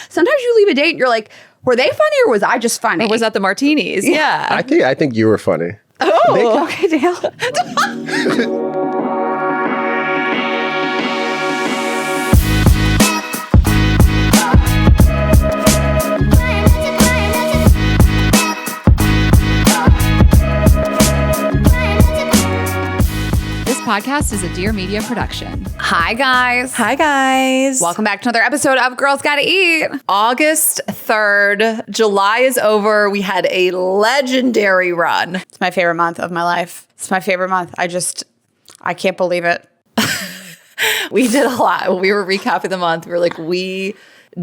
sometimes you leave a date and you're like, were they funny or was I just funny? Or was that the martinis? Yeah. I think you were funny. Oh, okay, Dale. Podcast is a Dear Media production. Hi, guys. Hi, guys. Welcome back to another episode of Girls Gotta Eat. August 3rd. July is over. We had a legendary run. It's my favorite month of my life. It's my favorite month. I can't believe it. We did a lot. When we were recapping the month, we were like, we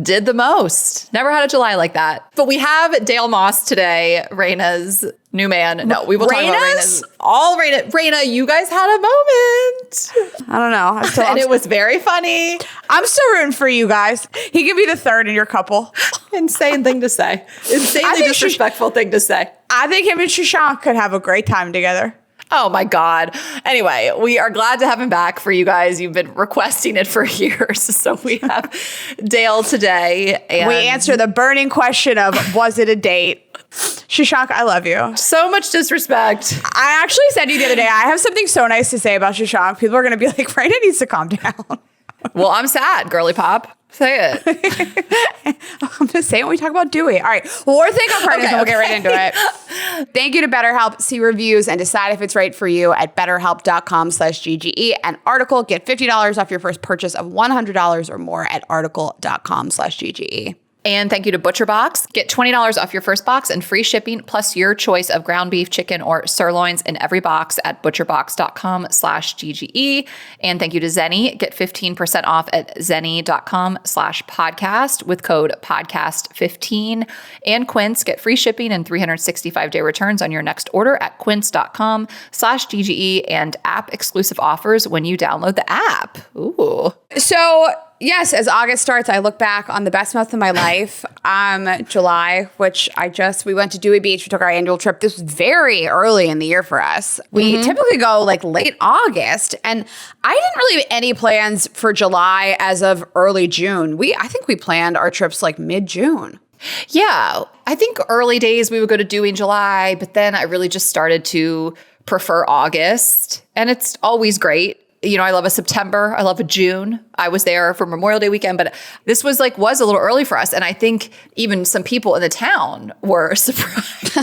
did the most. Never had a July like that. But we have Dale Moss today, Rayna's new man. No, we will talk about Rayna's. All Rayna, you guys had a moment. I don't know. And it was very funny. I'm still rooting for you guys. He could be the third in your couple. Insane thing to say. Insanely disrespectful thing to say. I think him and Shashank could have a great time together. Oh my God. Anyway, we are glad to have him back for you guys. You've been requesting it for years. So we have Dale today. And we answer the burning question of, was it a date? Shashank, I love you. So much disrespect. I actually said to you the other day, I have something so nice to say about Shashank. People are going to be like, Rayna needs to calm down. Well, I'm sad, girly pop. Say it. I'm going to say it when we talk about Dewey. All right. Well, we're thinking partners and we'll get right into it. Thank you to BetterHelp. See reviews and decide if it's right for you at betterhelp.com/GGE. An article, get $50 off your first purchase of $100 or more at article.com/GGE. And thank you to ButcherBox. Get $20 off your first box and free shipping, plus your choice of ground beef, chicken, or sirloins in every box at butcherbox.com/GGE. And thank you to Zenni. Get 15% off at zenni.com/podcast with code podcast15. And Quince, get free shipping and 365-day returns on your next order at quince.com/GGE and app exclusive offers when you download the app. Ooh. So, yes, as August starts, I look back on the best month of my life, July, which we went to Dewey Beach. We took our annual trip. This was very early in the year for us. We typically go like late August, and I didn't really have any plans for July as of early June. I think we planned our trips like mid-June. Yeah, I think early days we would go to Dewey in July, but then I really just started to prefer August, and it's always great. You know, I love a September. I love a June. I was there for Memorial Day weekend, but this was a little early for us. And I think even some people in the town were surprised.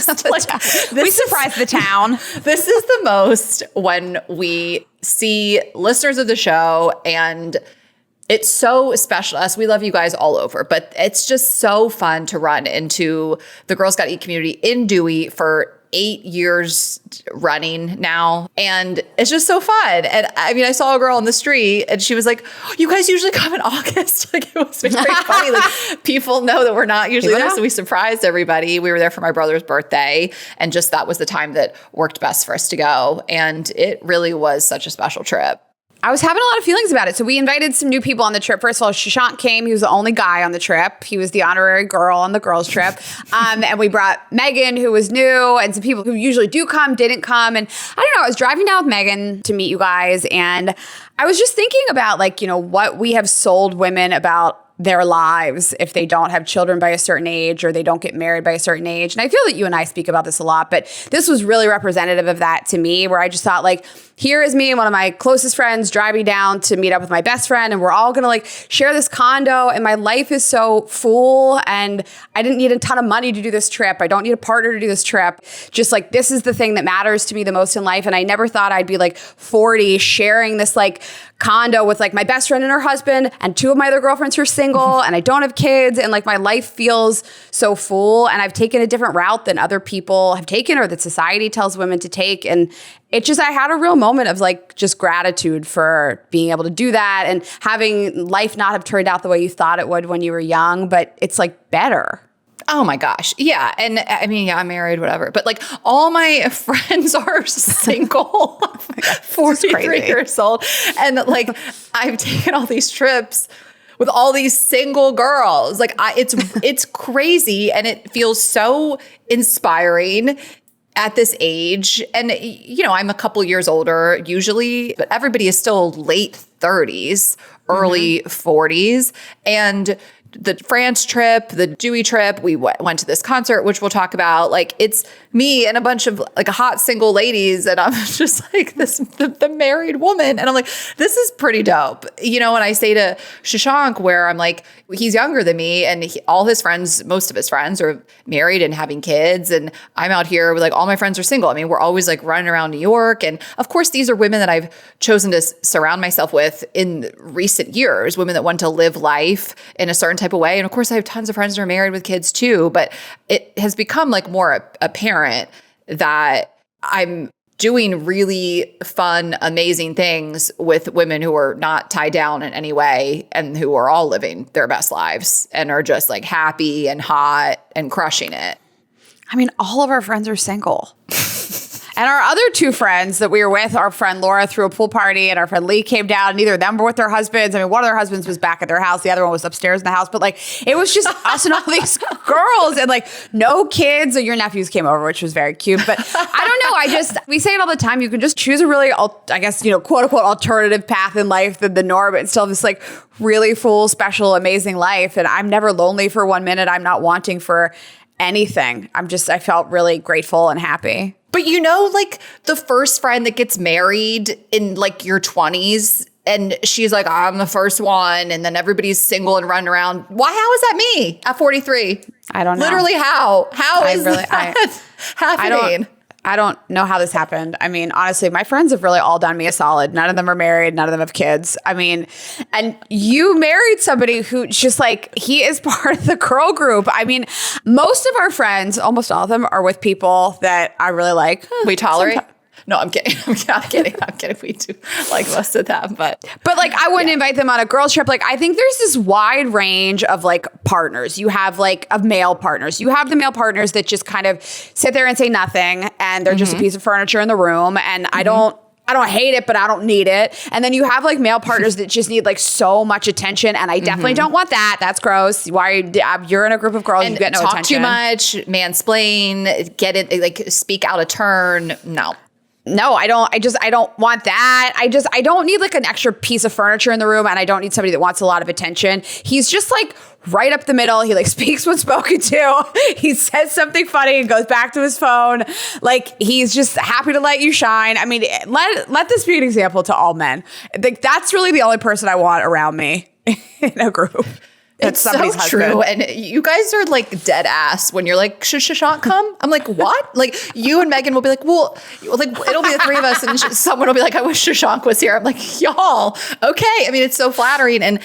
We surprised the town. This is the most when we see listeners of the show, and it's so special to us. We love you guys all over, but it's just so fun to run into the Girls Gotta Eat community in Dewey for 8 years running now. And it's just so fun. And I mean, I saw a girl on the street and she was like, oh, you guys usually come in August. Like, it was very funny. Like, people know that we're not usually there. So we surprised everybody. We were there for my brother's birthday. And just that was the time that worked best for us to go. And it really was such a special trip. I was having a lot of feelings about it. So we invited some new people on the trip. First of all, Shashank came. He was the only guy on the trip. He was the honorary girl on the girls' trip. And we brought Megan, who was new, and some people who usually do come, didn't come. And I don't know, I was driving down with Megan to meet you guys. And I was just thinking about what we have sold women about their lives if they don't have children by a certain age or they don't get married by a certain age. And I feel that you and I speak about this a lot, but this was really representative of that to me, where I just thought here is me and one of my closest friends driving down to meet up with my best friend, and we're all going to share this condo, and my life is so full, and I didn't need a ton of money to do this trip. I don't need a partner to do this trip. Just this is the thing that matters to me the most in life. And I never thought I'd be 40 sharing this condo with my best friend and her husband and two of my other girlfriends who are single and I don't have kids, and my life feels so full, and I've taken a different route than other people have taken or that society tells women to take. And it just, I had a real moment of just gratitude for being able to do that and having life not have turned out the way you thought it would when you were young, but it's better. Oh my gosh. Yeah. And I mean, yeah, I'm married, whatever. But all my friends are single, 43 years old. And I've taken all these trips with all these single girls. It's crazy. And it feels so inspiring at this age. And, I'm a couple years older usually, but everybody is still late 30s, early 40s. And the France trip, the Dewey trip. We went to this concert, which we'll talk about. Like, it's me and a bunch of like hot single ladies. And I'm just like the married woman. And I'm like, this is pretty dope. You know, and I say to Shashank, where I'm like, he's younger than me and all his friends, most of his friends are married and having kids. And I'm out here with like, all my friends are single. I mean, we're always like running around New York. And of course, these are women that I've chosen to surround myself with in recent years, women that want to live life in a certain type of way. And of course, I have tons of friends that are married with kids too, but it has become like more apparent that I'm doing really fun, amazing things with women who are not tied down in any way and who are all living their best lives and are just like happy and hot and crushing it. I mean, all of our friends are single. And our other two friends that we were with, our friend Laura threw a pool party and our friend Lee came down. And neither of them were with their husbands. I mean, one of their husbands was back at their house. The other one was upstairs in the house. But like, it was just us and all these girls and like no kids. Your nephews came over, which was very cute. But I don't know. We say it all the time. You can just choose a really, I guess, quote unquote alternative path in life than the norm, but still have this like really full, special, amazing life. And I'm never lonely for 1 minute. I'm not wanting for anything. I felt really grateful and happy. But like the first friend that gets married in like your 20s and she's like, I'm the first one. And then everybody's single and running around. Why? How is that me at 43? I don't know. Literally how? How is that happening? I don't know how this happened. I mean, honestly, my friends have really all done me a solid. None of them are married. None of them have kids. I mean, and you married somebody who just like, he is part of the girl group. I mean, most of our friends, almost all of them are with people that I really like. We tolerate. No, I'm kidding. I'm kidding. We do like most of them, but like I wouldn't invite them on a girls trip. Like I think there's this wide range of like partners. You have like of male partners. You have the male partners that just kind of sit there and say nothing, and they're just a piece of furniture in the room. And I don't hate it, but I don't need it. And then you have like male partners that just need like so much attention. And I definitely don't want that. That's gross. Why you're in a group of girls, you get no talk attention. Too much, mansplain, get it, like speak out of turn. No, I don't want that. I don't need like an extra piece of furniture in the room, and I don't need somebody that wants a lot of attention. He's just like right up the middle. He like speaks when spoken to. He says something funny and goes back to his phone. Like he's just happy to let you shine. I mean, let this be an example to all men. Like that's really the only person I want around me in a group. It's so husband. True. And you guys are like dead ass when you're like, should Shashank come? I'm like, what? Like you and Megan will be like, well, like it'll be the three of us. And someone will be like, I wish Shashank was here. I'm like, y'all, okay. I mean, it's so flattering. And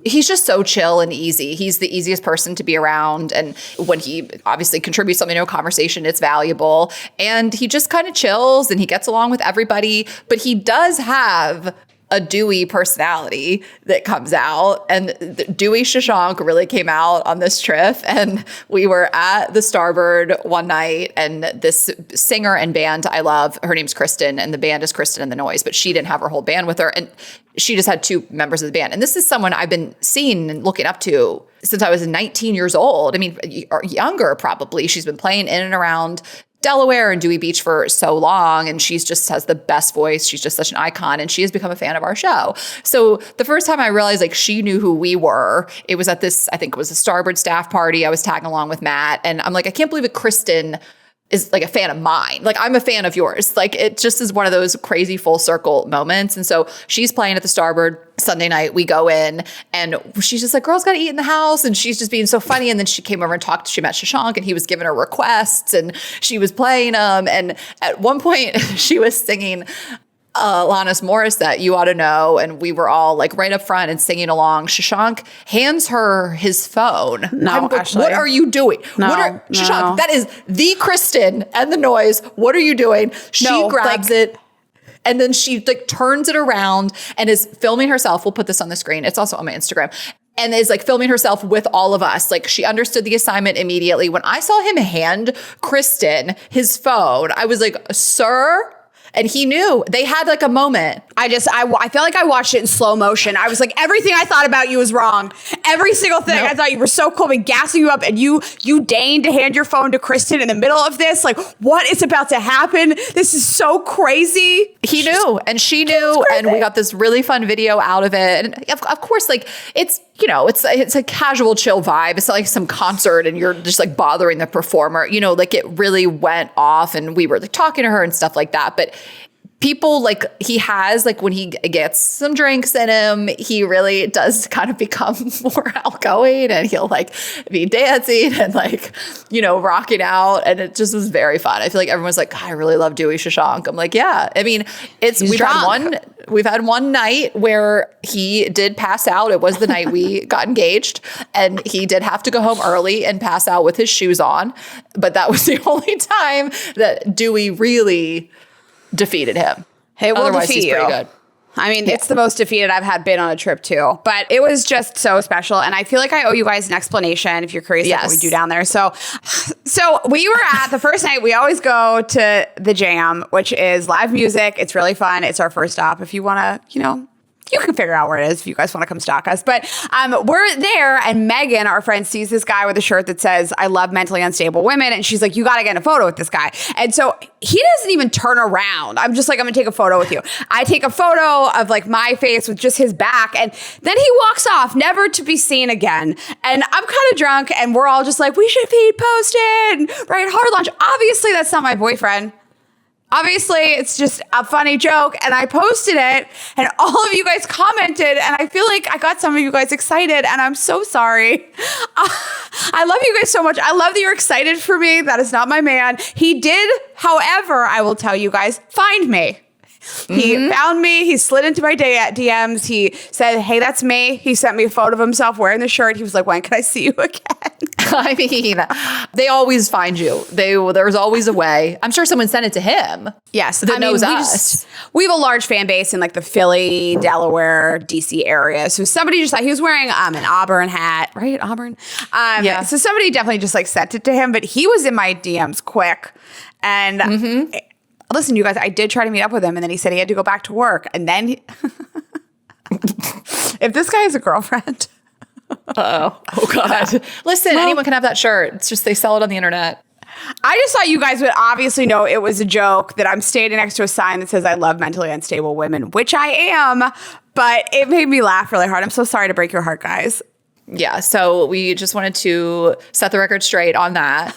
he's just so chill and easy. He's the easiest person to be around. And when he obviously contributes something to a conversation, it's valuable. And he just kind of chills and he gets along with everybody. But he does have a Dewey personality that comes out, and Dewey Shashank really came out on this trip. And we were at the Starboard one night, and this singer and band I love, her name's Kristen, and the band is Kristen and the Noise, but she didn't have her whole band with her, and she just had two members of the band. And this is someone I've been seeing and looking up to since I was 19 years old. I mean, or younger probably. She's been playing in and around Delaware and Dewey Beach for so long, and she's just has the best voice. She's just such an icon, and she has become a fan of our show. So the first time I realized like she knew who we were, it was at this, I think it was a Starboard staff party. I was tagging along with Matt, and I'm like, I can't believe it. Kristen is like a fan of mine. Like I'm a fan of yours. Like it just is one of those crazy full circle moments. And so she's playing at the Starboard Sunday night. We go in and she's just like, girls got to eat in the house. And she's just being so funny. And then she came over and talked. She met Shashank and he was giving her requests and she was playing them. And at one point she was singing Alanis Morissette, You Ought to Know. And we were all like right up front and singing along. Shashank hands her his phone. No, Ashley. What are you doing? No, Shashank, that is the Kristen and the Noise. What are you doing? She grabs it. And then she like turns it around and is filming herself. We'll put this on the screen. It's also on my Instagram. And is like filming herself with all of us. Like she understood the assignment immediately. When I saw him hand Kristen his phone, I was like, sir? And he knew. They had like a moment. I feel like I watched it in slow motion. I was like, everything I thought about you was wrong. Every single thing. Nope. I thought you were so cool, and gassing you up, and you deigned to hand your phone to Kristen in the middle of this. Like, what is about to happen? This is so crazy. He knew, and she knew, and we got this really fun video out of it. And of course, like, it's, you know, it's a casual, chill vibe. It's not like some concert and you're just like bothering the performer. You know, like, it really went off, and we were like talking to her and stuff like that. But people, like, he has, like, when he gets some drinks in him, he really does kind of become more outgoing, and he'll like be dancing and like, you know, rocking out. And it just was very fun. I feel like everyone's like, God, I really love Dewey Shashank. I'm like, yeah. I mean, we've had one night where he did pass out. It was the night we got engaged, and he did have to go home early and pass out with his shoes on. But that was the only time that Dewey really defeated him. Hey, we'll Otherwise, defeat he's pretty you. good. I mean, it's the most defeated I've had been on a trip too, but it was just so special. And I feel like I owe you guys an explanation if you're curious about what we do down there. So we were at the first night. We always go to the Jam, which is live music. It's really fun. It's our first stop. If you want to, you know, you can figure out where it is if you guys want to come stalk us. But we're there, and Megan, our friend, sees this guy with a shirt that says, I love mentally unstable women. And she's like, you got to get a photo with this guy. And so he doesn't even turn around. I'm just like, I'm going to take a photo with you. I take a photo of like my face with just his back. And then he walks off, never to be seen again. And I'm kind of drunk, and we're all just like, we should feed posted, right? Hard launch. Obviously, that's not my boyfriend. Obviously, it's just a funny joke, and I posted it, and all of you guys commented, and I feel like I got some of you guys excited, and I'm so sorry. I love you guys so much. I love that you're excited for me. That is not my man. He did, however, I will tell you guys, find me. He found me. He slid into my DMs. He said, hey, that's me. He sent me a photo of himself wearing the shirt. He was like, when can I see you again? I mean, they always find you. There's always a way. I'm sure someone sent it to him. Yes. That knows us. We have a large fan base in like the Philly, Delaware, DC area. So somebody just, he was wearing an Auburn hat, right? Auburn. Yeah. So somebody definitely just like sent it to him, but he was in my DMs quick. And listen, you guys, I did try to meet up with him, and then he said he had to go back to work. And then if this guy has a girlfriend. Oh God. Listen, anyone can have that shirt. It's just they sell it on the internet. I just thought you guys would obviously know it was a joke that I'm standing next to a sign that says I love mentally unstable women, which I am, but it made me laugh really hard. I'm so sorry to break your heart, guys. Yeah, so we just wanted to set the record straight on that.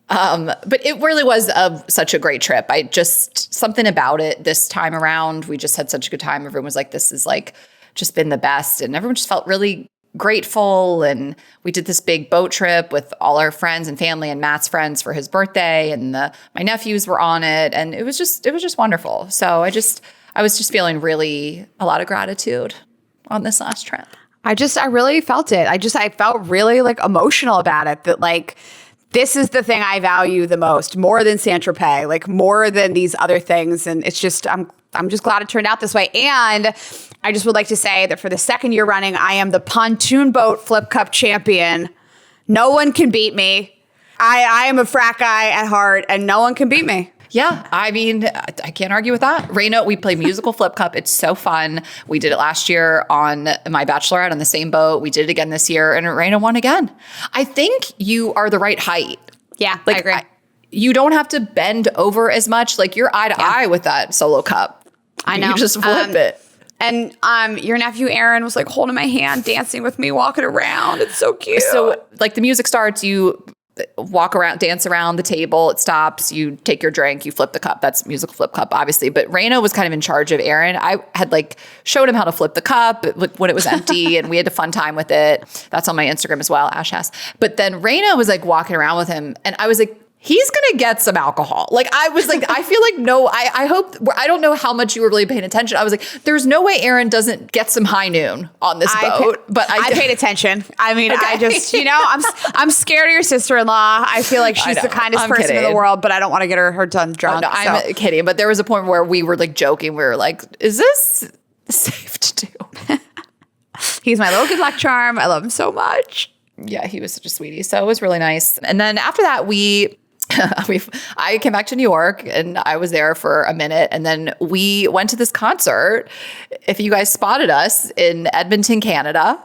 But it really was such a great trip. Something about it this time around, we just had such a good time. Everyone was like, this is like just been the best. And everyone just felt really grateful. And we did this big boat trip with all our friends and family and Matt's friends for his birthday. And my nephews were on it. And it was just wonderful. So I was just feeling really a lot of gratitude on this last trip. I really felt it. I felt really like emotional about it, that like, this is the thing I value the most, more than Saint-Tropez, like more than these other things. And it's just, I'm just glad it turned out this way. And I just would like to say that for the second year running, I am the pontoon boat flip cup champion. No one can beat me. I am a frat guy at heart, and no one can beat me. Yeah, I mean, I can't argue with that. Rayna, we play musical flip cup. It's so fun. We did it last year on my Bachelorette on the same boat. We did it again this year, and Rayna won again. I think you are the right height. Yeah, like, I agree. You don't have to bend over as much. Like, you're eye to eye with that solo cup. I know. You just flip it. And your nephew Aaron was like holding my hand, dancing with me, walking around. It's so cute. So like the music starts, you walk around, dance around the table, it stops, you take your drink, you flip the cup. That's musical flip cup, obviously. But Rayna was kind of in charge of Aaron. I had like showed him how to flip the cup when it was empty, and we had a fun time with it. That's on my Instagram as well, Ash has. But then Rayna was like walking around with him, and I was like, he's going to get some alcohol. Like, I was like, I feel like, no, I hope, I don't know how much you were really paying attention. I was like, there's no way Aaron doesn't get some high noon on this boat. But I paid attention. I mean, okay. I just, I'm scared of your sister-in-law. I feel like she's the kindest person in the world, but I don't want to get her done drunk. Oh, no, I'm kidding. But there was a point where we were like joking. We were like, is this safe to do? He's my little good luck charm. I love him so much. Yeah, he was such a sweetie. So it was really nice. And then after that, we I came back to New York and I was there for a minute. And then we went to this concert. If you guys spotted us in Edmonton, Canada,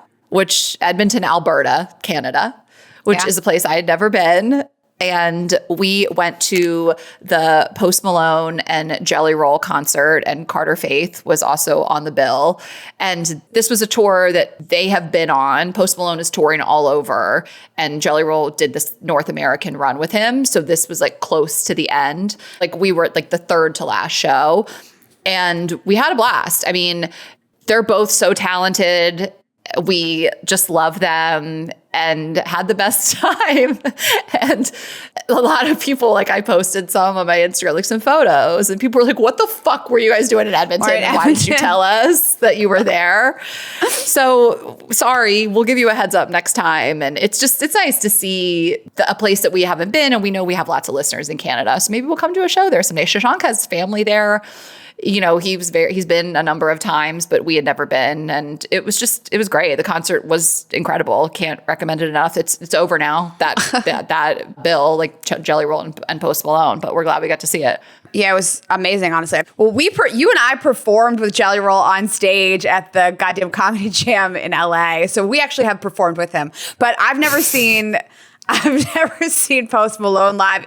Edmonton, Alberta, Canada, which is a place I had never been. And we went to the Post Malone and Jelly Roll concert, and Carter Faith was also on the bill. And this was a tour that they have been on. Post Malone is touring all over, and Jelly Roll did this North American run with him. So this was like close to the end. Like we were like the third to last show, and we had a blast. I mean, they're both so talented. We just love them and had the best time. And a lot of people, like I posted some on my Instagram, like some photos, and people were like, what the fuck were you guys doing in Edmonton? And why did you tell us that you were there? So sorry, we'll give you a heads up next time. And it's nice to see a place that we haven't been. And we know we have lots of listeners in Canada. So maybe we'll come to a show there someday. Shashank has family there. You know, he's been a number of times, but we had never been. And it was great. The concert was incredible. Can't recommend it enough. It's over now, that bill, like Jelly Roll and Post Malone, but we're glad we got to see it. Yeah, it was amazing, honestly. Well, you and I performed with Jelly Roll on stage at the goddamn Comedy Jam in LA. So we actually have performed with him, but I've never seen Post Malone live.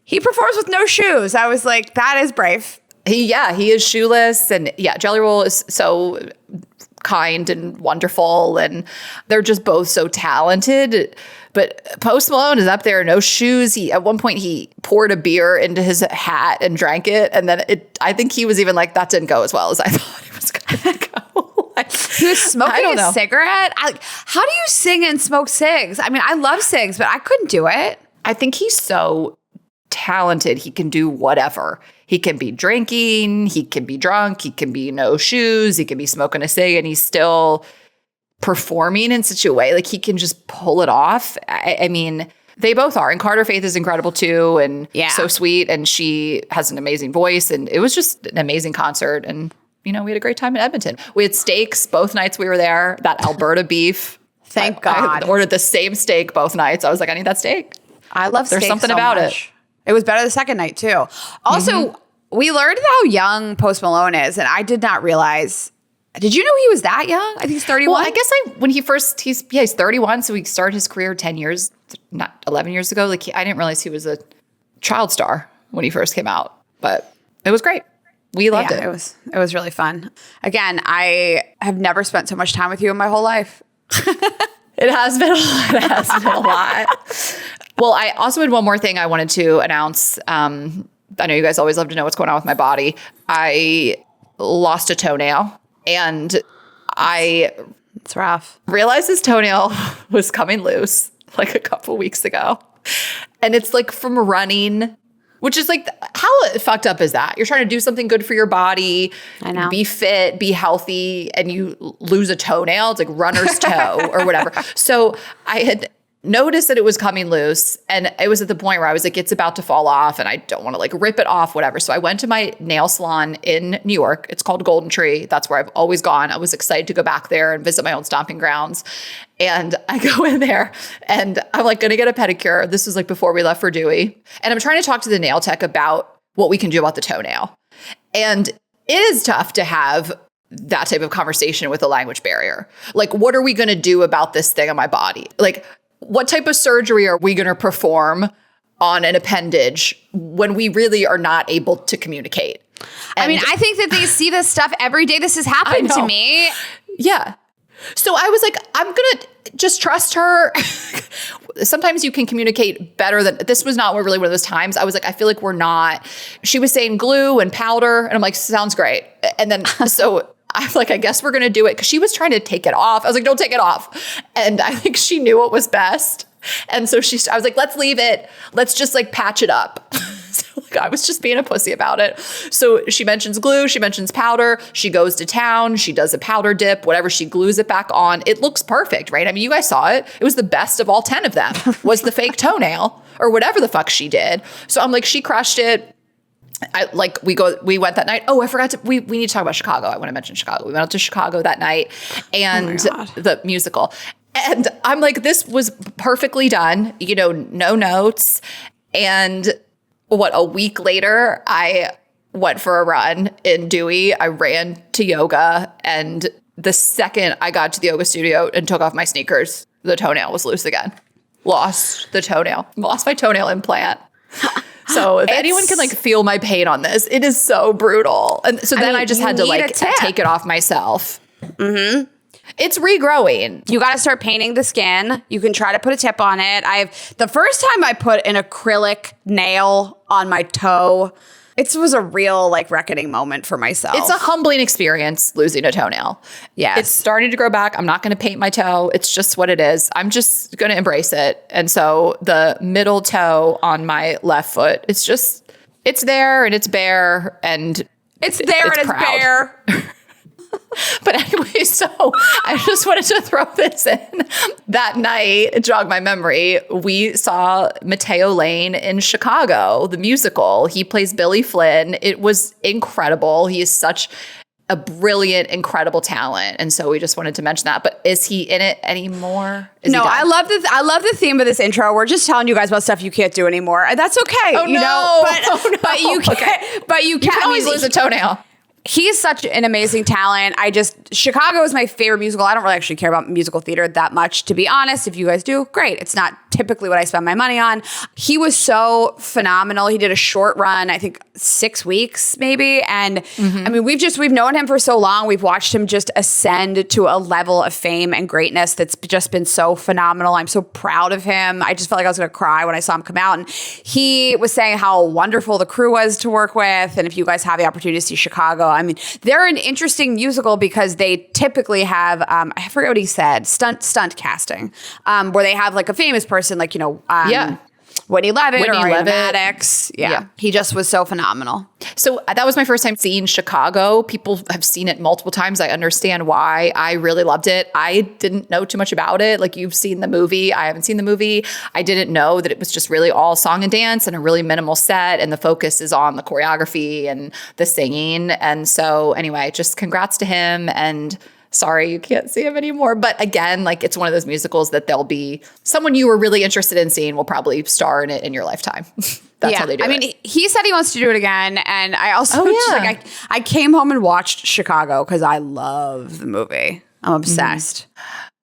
He performs with no shoes. I was like, that is brave. He is shoeless. And Jelly Roll is so kind and wonderful. And they're just both so talented. But Post Malone is up there, no shoes. At one point, he poured a beer into his hat and drank it. And then I think he was even like, that didn't go as well as I thought it was going to go. He was smoking a cigarette. How do you sing and smoke cigs? I mean, I love cigs, but I couldn't do it. I think he's so talented. He can do whatever. He can be drinking, he can be drunk, he can be no shoes, he can be smoking a cig, and he's still performing in such a way like he can just pull it off. I mean, they both are. And Carter Faith is incredible too, and so sweet, and she has an amazing voice, and it was just an amazing concert. And you know, we had a great time in Edmonton. We had steaks both nights we were there. That Alberta beef. Thank God. I ordered the same steak both nights. I was like, I need that steak. I love steak. There's something so about much. It was better the second night too. Also, we learned how young Post Malone is, and I did not realize. Did you know he was that young? I think he's 31. Well, I guess he's 31, so he started his career 11 years ago. Like I didn't realize he was a child star when he first came out, but it was great. We loved it. It was really fun. Again, I have never spent so much time with you in my whole life. It has been a lot. Well, I also had one more thing I wanted to announce. I know you guys always love to know what's going on with my body. I lost a toenail, and it's rough. Realized this toenail was coming loose like a couple weeks ago. And it's like from running, which is like, how fucked up is that? You're trying to do something good for your body, I know. Be fit, be healthy, and you lose a toenail. It's like runner's toe or whatever. So I had noticed that it was coming loose, and it was at the point where I was like, it's about to fall off, and I don't want to like rip it off, whatever. So I went to my nail salon in New York. It's called Golden Tree. That's where I've always gone. I was excited to go back there and visit my own stomping grounds. And I go in there and I'm like going to get a pedicure. This was like before we left for Dewey. And I'm trying to talk to the nail tech about what we can do about the toenail. And it is tough to have that type of conversation with a language barrier. Like, what are we going to do about this thing on my body? Like, what type of surgery are we going to perform on an appendage when we really are not able to communicate? And I mean, I think that they see this stuff every day. This has happened to me. Yeah. So I was like, I'm going to just trust her. Sometimes you can communicate better than this. Was not really one of those times. I was like, I feel like we're not. She was saying glue and powder. And I'm like, sounds great. And then so I'm like, I guess we're going to do it. Because she was trying to take it off. I was like, don't take it off. And I think she knew what was best. And so I was like, let's leave it. Let's just like patch it up. So like, I was just being a pussy about it. So she mentions glue. She mentions powder. She goes to town. She does a powder dip, whatever. She glues it back on. It looks perfect, right? I mean, you guys saw it. It was the best of all 10 of them was the fake toenail or whatever the fuck she did. So I'm like, she crushed it. We went that night. Oh, I forgot we need to talk about Chicago. I want to mention Chicago. We went out to Chicago that night and the musical. And I'm like, this was perfectly done, no notes. And a week later, I went for a run in Dewey. I ran to yoga. And the second I got to the yoga studio and took off my sneakers, the toenail was loose again. Lost the toenail. Lost my toenail implant. So if anyone can feel my pain on this, it is so brutal. And so then I just had to take it off myself. Mm-hmm. It's regrowing. You got to start painting the skin. You can try to put a tip on it. The first time I put an acrylic nail on my toe, it was a real reckoning moment for myself. It's a humbling experience losing a toenail. Yes. It's starting to grow back. I'm not going to paint my toe. It's just what it is. I'm just going to embrace it. And so the middle toe on my left foot, it's there and it's bare and it's there and it's bare. But anyway, so I just wanted to throw this in. That night, jog my memory, we saw Mateo Lane in Chicago, the musical. He plays Billy Flynn. It was incredible. He is such a brilliant, incredible talent. And so we just wanted to mention that. But is he in it anymore? No, I love the theme of this intro. We're just telling you guys about stuff you can't do anymore. And that's okay. Oh, no. But you can. Okay. But you can always lose a toenail. He's such an amazing talent. Chicago is my favorite musical. I don't really actually care about musical theater that much, to be honest. If you guys do, great. It's not typically what I spend my money on. He was so phenomenal. He did a short run, I think 6 weeks maybe. And I mean, we've known him for so long. We've watched him just ascend to a level of fame and greatness that's just been so phenomenal. I'm so proud of him. I just felt like I was going to cry when I saw him come out. And he was saying how wonderful the crew was to work with. And if you guys have the opportunity to see Chicago, I mean, they're an interesting musical because they typically have, I forget what he said, stunt casting, where they have a famous person Whitney Levitt or Rayna Maddox. Yeah. He just was so phenomenal. So that was my first time seeing Chicago. People have seen it multiple times. I understand why. I really loved it. I didn't know too much about it. You've seen the movie. I haven't seen the movie. I didn't know that it was just really all song and dance and a really minimal set. And the focus is on the choreography and the singing. And so anyway, just congrats to him. And sorry you can't see him anymore. But again, it's one of those musicals that there'll be someone you were really interested in seeing will probably star in it in your lifetime. That's how they do it. I mean, he said he wants to do it again. And I also, I came home and watched Chicago because I love the movie. I'm obsessed.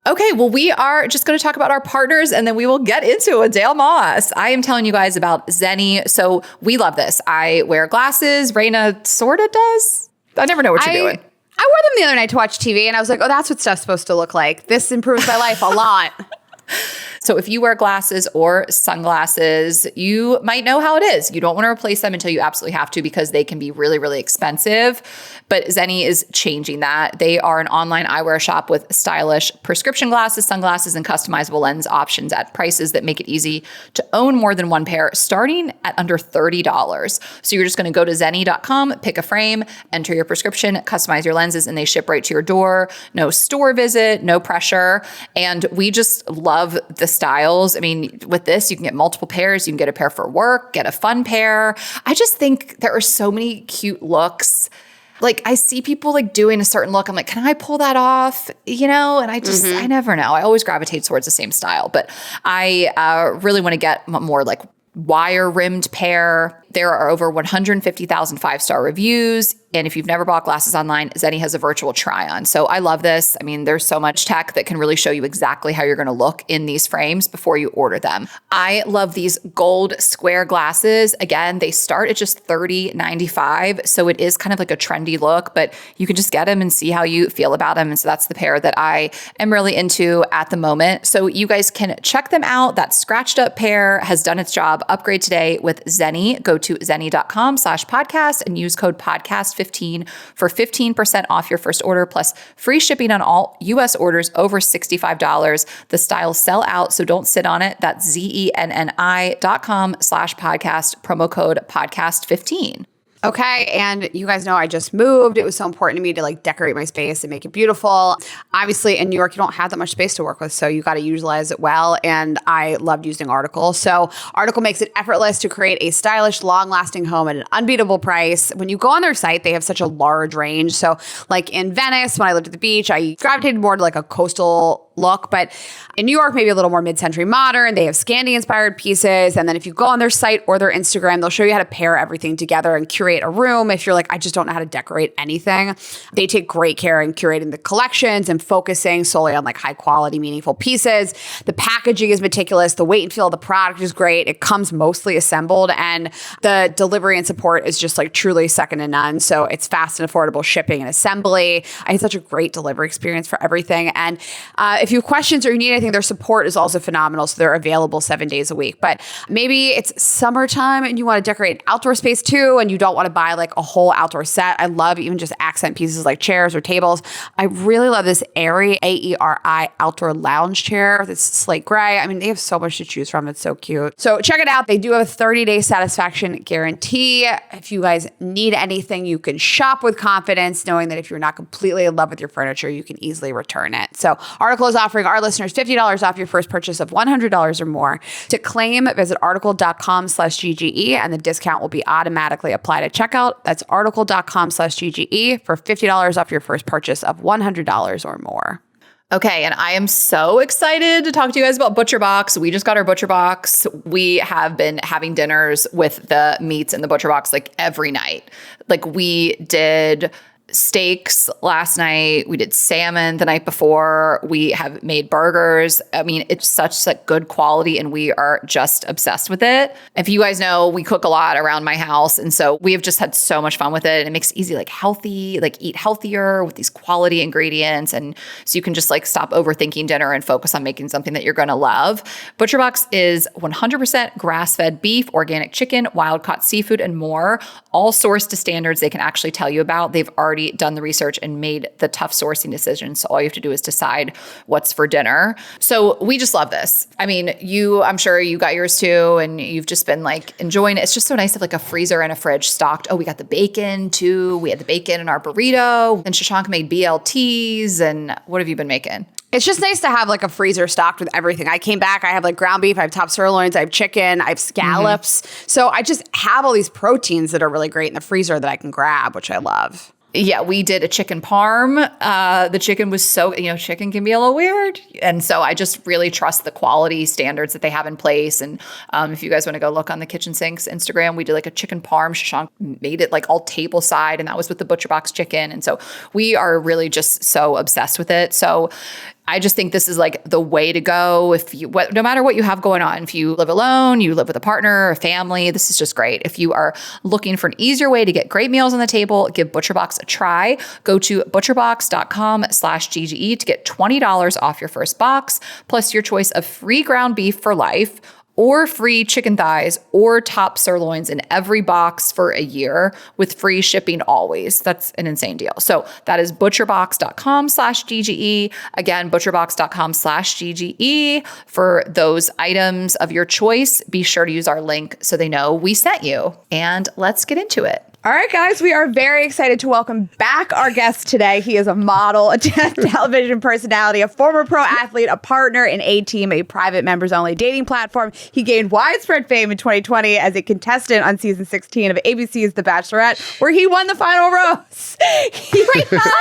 Okay, well, we are just going to talk about our partners and then we will get into it. Dale Moss. I am telling you guys about Zenni. So we love this. I wear glasses. Rayna sort of does. I never know what you're doing. I wore them the other night to watch TV and I was like, oh, that's what stuff's supposed to look like. This improves my life a lot. So if you wear glasses or sunglasses, you might know how it is. You don't want to replace them until you absolutely have to because they can be really, really expensive. But Zenni is changing that. They are an online eyewear shop with stylish prescription glasses, sunglasses, and customizable lens options at prices that make it easy to own more than one pair, starting at under $30. So you're just going to go to zenni.com, pick a frame, enter your prescription, customize your lenses, and they ship right to your door. No store visit, no pressure. And we just love the styles. I mean, with this, you can get multiple pairs. You can get a pair for work, get a fun pair. I just think there are so many cute looks. I see people doing a certain look. I'm like, can I pull that off? And I just, I never know. I always gravitate towards the same style, but I really want to get more wire rimmed pair. There are over 150,000 5-star reviews. And if you've never bought glasses online, Zenni has a virtual try-on. So I love this. I mean, there's so much tech that can really show you exactly how you're going to look in these frames before you order them. I love these gold square glasses. Again, they start at just $30.95. So it is kind of a trendy look, but you can just get them and see how you feel about them. And so that's the pair that I am really into at the moment. So you guys can check them out. That scratched up pair has done its job. Upgrade today with Zenni. Go to zenni.com/podcast and use code podcast15 for 15% off your first order plus free shipping on all US orders over $65. The styles sell out, so don't sit on it. That's zenni.com/podcast, promo code podcast15. Okay. And you guys know I just moved. It was so important to me to decorate my space and make it beautiful. Obviously in New York, you don't have that much space to work with, so you got to utilize it well. And I loved using Article. So Article makes it effortless to create a stylish, long-lasting home at an unbeatable price. When you go on their site, they have such a large range. So in Venice, when I lived at the beach, I gravitated more to a coastal look. But in New York, maybe a little more mid-century modern. They have Scandi-inspired pieces. And then if you go on their site or their Instagram, they'll show you how to pair everything together and curate a room. If you're like, I just don't know how to decorate anything, they take great care in curating the collections and focusing solely on like high quality, meaningful pieces. The packaging is meticulous. The weight and feel of the product is great. It comes mostly assembled, and the delivery and support is just like truly second to none. So it's fast and affordable shipping and assembly. I had such a great delivery experience for everything. And if you have questions or you need anything, their support is also phenomenal. So they're available 7 days a week. But maybe it's summertime and you want to decorate an outdoor space too, and you don't want to buy like a whole outdoor set. I love even just accent pieces like chairs or tables. I really love this Aerie, A-E-R-I, outdoor lounge chair. It's slate gray. I mean, they have so much to choose from. It's so cute. So check it out. They do have a 30-day satisfaction guarantee. If you guys need anything, you can shop with confidence, knowing that if you're not completely in love with your furniture, you can easily return it. So Article is offering our listeners $50 off your first purchase of $100 or more. To claim, visit article.com/GGE, and the discount will be automatically applied at checkout. That's article.com/GGE for $50 off your first purchase of $100 or more. Okay, and I am so excited to talk to you guys about ButcherBox. We just got our ButcherBox. We have been having dinners with the meats in the ButcherBox like every night. Like we did steaks last night. We did salmon the night before. We have made burgers. I mean, it's such like good quality, and we are just obsessed with it. If you guys know, we cook a lot around my house, and so we have just had so much fun with it. And it makes it easy, like healthy, like eat healthier with these quality ingredients, and so you can just like stop overthinking dinner and focus on making something that you're going to love. ButcherBox is 100% grass-fed beef, organic chicken, wild-caught seafood, and more, all sourced to standards they can actually tell you about. They've already done the research and made the tough sourcing decisions. So all you have to do is decide what's for dinner. So we just love this. I mean, I'm sure you got yours too, and you've just been like enjoying it. It's just so nice to have like a freezer and a fridge stocked. Oh, we got the bacon too. We had the bacon in our burrito. And Shashank made BLTs. And what have you been making? It's just nice to have like a freezer stocked with everything. I came back, I have like ground beef, I have top sirloins, I have chicken, I have scallops. So I just have all these proteins that are really great in the freezer that I can grab, which I love. Yeah, we did a chicken parm. The chicken was so, chicken can be a little weird. And so I just really trust the quality standards that they have in place. And if you guys want to go look on the Kitchen Sink's Instagram, we did like a chicken parm. Shashank made it like all table side, and that was with the ButcherBox chicken. And so we are really just so obsessed with it. So I just think this is like the way to go no matter what you have going on. If you live alone, you live with a partner, a family, this is just great. If you are looking for an easier way to get great meals on the table, give ButcherBox a try. Go to butcherbox.com/GGE to get $20 off your first box, plus your choice of free ground beef for life, or free chicken thighs or top sirloins in every box for a year with free shipping always. That's an insane deal. So that is butcherbox.com/GGE. Again, butcherbox.com/GGE for those items of your choice. Be sure to use our link so they know we sent you. And let's get into it. All right, guys, we are very excited to welcome back our guest today. He is a model, a television personality, a former pro athlete, a partner in A-Team, a private members-only dating platform. He gained widespread fame in 2020 as a contestant on season 16 of ABC's The Bachelorette, where he won the final rose. Please welcome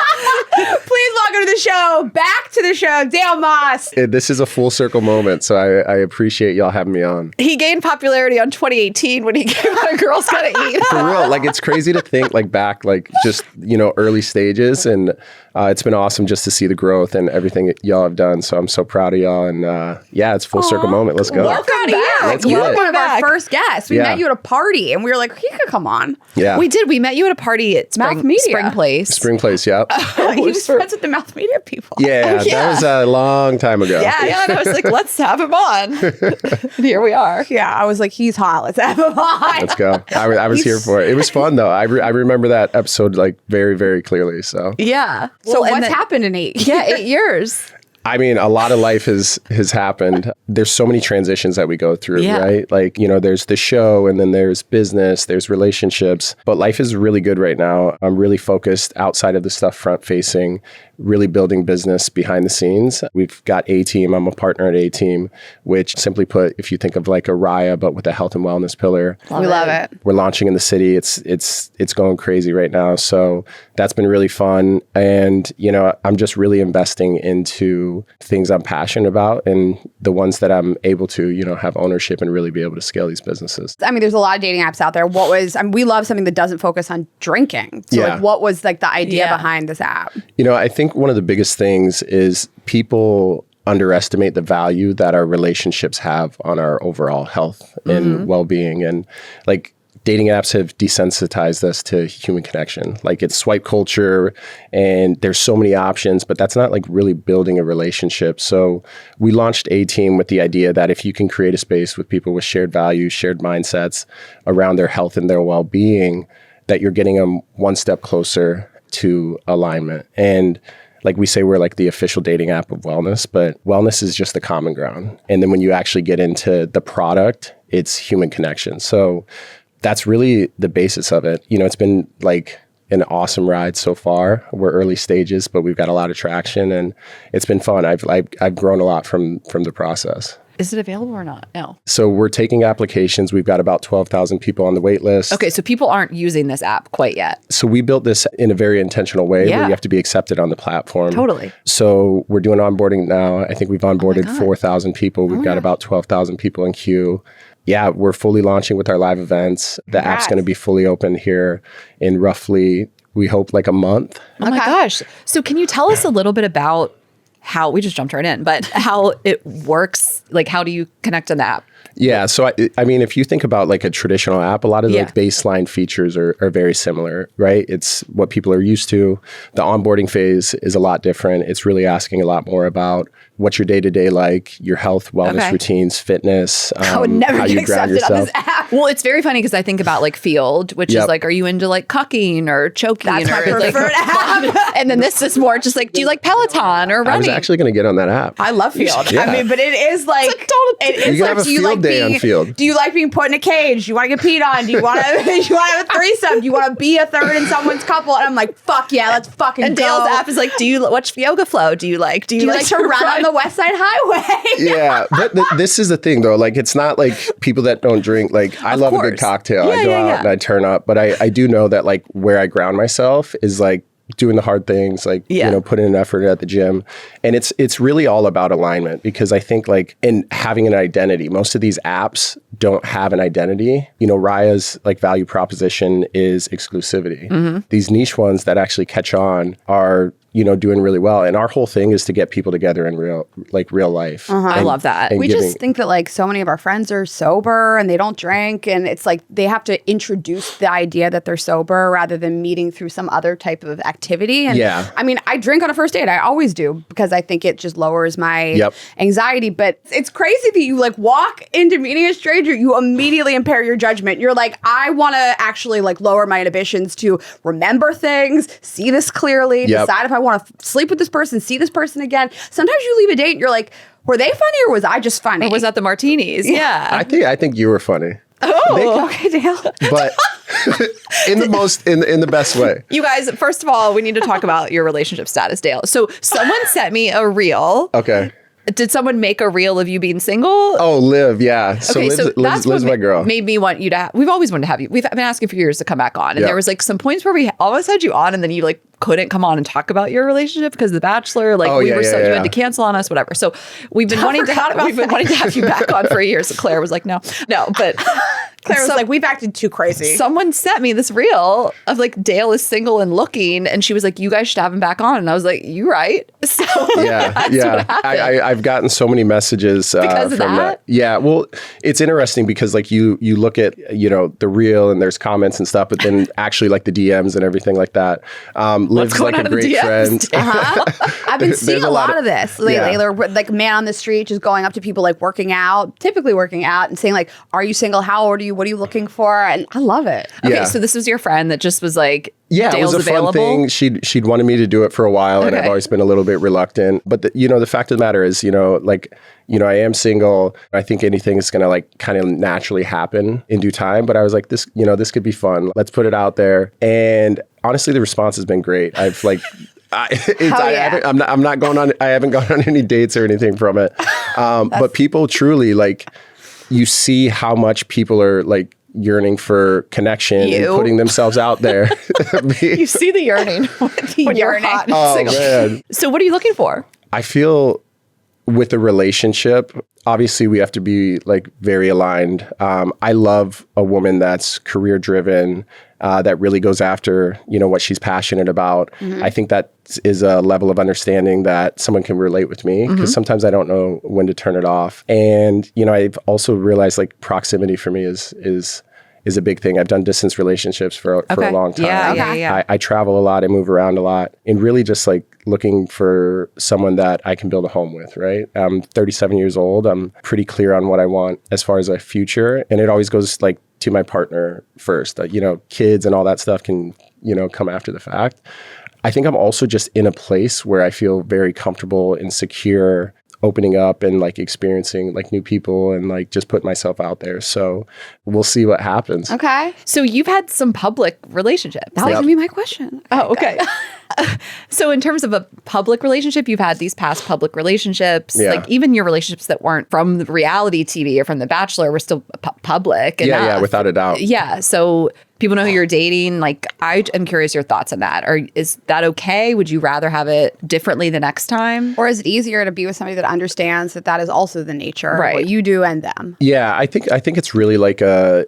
to the show, back to the show, Dale Moss. This is a full circle moment, so I appreciate y'all having me on. He gained popularity on 2018 when he came out of Girls Gotta Eat. For real, like it's crazy to think like back, like just, early stages. And it's been awesome just to see the growth and everything that y'all have done. So I'm so proud of y'all. And it's full circle moment. Let's go. Welcome back. You were one of our first guests. We met you at a party and we were like, he could come on. Yeah. We did. We met you at a party at Mouth Media. Spring Place, yeah. He was friends with the Mouth Media people. Yeah, that was a long time ago. Yeah. And I was like, let's have him on. And here we are. Yeah, I was like, he's hot. Let's have him on. Let's go. I was here for it. It was fun though. I remember that episode like very, very clearly. So yeah. So what's happened in 8 years? Yeah, 8 years. I mean, a lot of life has happened. There's so many transitions that we go through, right? Like, there's the show and then there's business, there's relationships, but life is really good right now. I'm really focused outside of the stuff front facing, really building business behind the scenes. We've got A-Team. I'm a partner at A-Team, which simply put, if you think of like a Raya, but with a health and wellness pillar. We love it. We're launching in the city. It's going crazy right now. So that's been really fun. And, I'm just really investing into things I'm passionate about and the ones that I'm able to, have ownership and really be able to scale these businesses. I mean, there's a lot of dating apps out there. We love something that doesn't focus on drinking. So like, what was like the idea behind this app? I think one of the biggest things is people underestimate the value that our relationships have on our overall health and well-being. And like, dating apps have desensitized us to human connection. Like, it's swipe culture and there's so many options, but that's not like really building a relationship. So we launched A-Team with the idea that if you can create a space with people with shared values, shared mindsets around their health and their well-being, that you're getting them one step closer to alignment. And like we say, we're like the official dating app of wellness, but wellness is just the common ground. And then when you actually get into the product, it's human connection. So that's really the basis of it. It's been like an awesome ride so far. We're early stages, but we've got a lot of traction and it's been fun. I've grown a lot from the process. Is it available or not? No. So we're taking applications. We've got about 12,000 people on the wait list. Okay, so people aren't using this app quite yet. So we built this in a very intentional way where you have to be accepted on the platform. Totally. So we're doing onboarding now. I think we've onboarded 4,000 people. We've got about 12,000 people in queue. Yeah, we're fully launching with our live events. The app's going to be fully open here in roughly, we hope, like a month. Oh my gosh. So can you tell us a little bit about how, we just jumped right in, but how it works? Like, how do you connect on the app? Yeah. So, I mean, if you think about like a traditional app, a lot of the like baseline features are very similar, right? It's what people are used to. The onboarding phase is a lot different. It's really asking a lot more about what's your day-to-day like, your health, wellness routines, fitness, I would never how get you ground accepted yourself. on this app. Well, it's very funny because I think about like Field, which is like, are you into like cucking or choking? That's my or preferred app. And then this is more just like, do you like Peloton or running? I was actually going to get on that app. I love Field. Yeah. I mean, but it is like, it is You can like, have a do you field like day being, on Field. Do you like being put in a cage? Do you want to get peed on? Do you want to have a threesome? Do you want to be a third in someone's couple? And I'm like, fuck yeah, let's fucking And go. Dale's app is like, do you watch Yoga Flow? Do you like to run on the West Side Highway? Yeah, but this is the thing though. Like, it's not like people that don't drink. Like, I love a good cocktail. I go out and I turn up. But I do know that like where I ground myself is like doing the hard things, like, putting an effort at the gym. And it's really all about alignment, because I think like in having an identity, most of these apps don't have an identity. Raya's like value proposition is exclusivity. These niche ones that actually catch on are doing really well. And our whole thing is to get people together in real life. I love that. We just think that like so many of our friends are sober and they don't drink, and it's like they have to introduce the idea that they're sober rather than meeting through some other type of activity. And I mean, I drink on a first date. I always do, because I think it just lowers my anxiety. But it's crazy that you like walk into meeting a stranger, you immediately impair your judgment. You're like, I want to actually like lower my inhibitions to remember things, see this clearly, decide if I want to sleep with this person, see this person again. Sometimes you leave a date and you're like, were they funny or was I just funny? Or was that the martinis? Yeah. I think you were funny. Oh, okay, Dale. But in the best way. You guys, first of all, we need to talk about your relationship status, Dale. So someone sent me a reel. Okay. Did someone make a reel of you being single? Oh, Liv, yeah. So Okay, Liv's my girl. Made me want you to we've always wanted to have you. We've been asking for years to come back on. And there was like some points where we almost had you on and then you like couldn't come on and talk about your relationship because of The Bachelor. Like you had to cancel on us, whatever. So we've been wanting to have you back on for years. So Claire was like, no, but Claire was like, we've acted too crazy. Someone sent me this reel of like Dale is single and looking, and she was like, you guys should have him back on. And I was like, you right. So I've gotten so many messages because of from that. Yeah. Well, it's interesting because like you look at, the reel and there's comments and stuff, but then actually like the DMs and everything like that. Liv's like a great friend. I've been seeing a lot of this lately. They're like man on the street just going up to people like typically working out and saying like, are you single? How old are you? What are you looking for? And I love it. Okay, so this was your friend that just was like, Dale's it was a available? fun thing. She'd wanted me to do it for a while, and I've always been a little bit reluctant. But the fact of the matter is, I am single. I think anything is going to like kind of naturally happen in due time. But I was like, this could be fun. Let's put it out there. And honestly, the response has been great. I've like I'm not going on. I haven't gone on any dates or anything from it. But people truly like, you see how much people are like yearning for connection and putting themselves out there. You see the yearning when you're hot and single. Man. So what are you looking for? I feel with a relationship, obviously we have to be like very aligned. I love a woman that's career driven, that really goes after, what she's passionate about. I think that is a level of understanding that someone can relate with me, because sometimes I don't know when to turn it off. And, I've also realized like proximity for me is a big thing. I've done distance relationships for a long time. Yeah. I travel a lot. I move around a lot, and really just like looking for someone that I can build a home with, right? I'm 37 years old. I'm pretty clear on what I want as far as a future. And it always goes like to my partner first. Kids and all that stuff can, come after the fact. I think I'm also just in a place where I feel very comfortable and secure opening up and like experiencing like new people and like just put myself out there. So we'll see what happens. Okay. So you've had some public relationships. That was going to be my question. Oh, okay. So in terms of a public relationship, you've had these past public relationships, like even your relationships that weren't from the reality TV or from The Bachelor were still public. Yeah, without a doubt. Yeah. So people know who you're dating. Like, I am curious your thoughts on that. Is that okay? Would you rather have it differently the next time? Or is it easier to be with somebody that understands that is also the nature of what you do and them? Yeah, I think it's really like a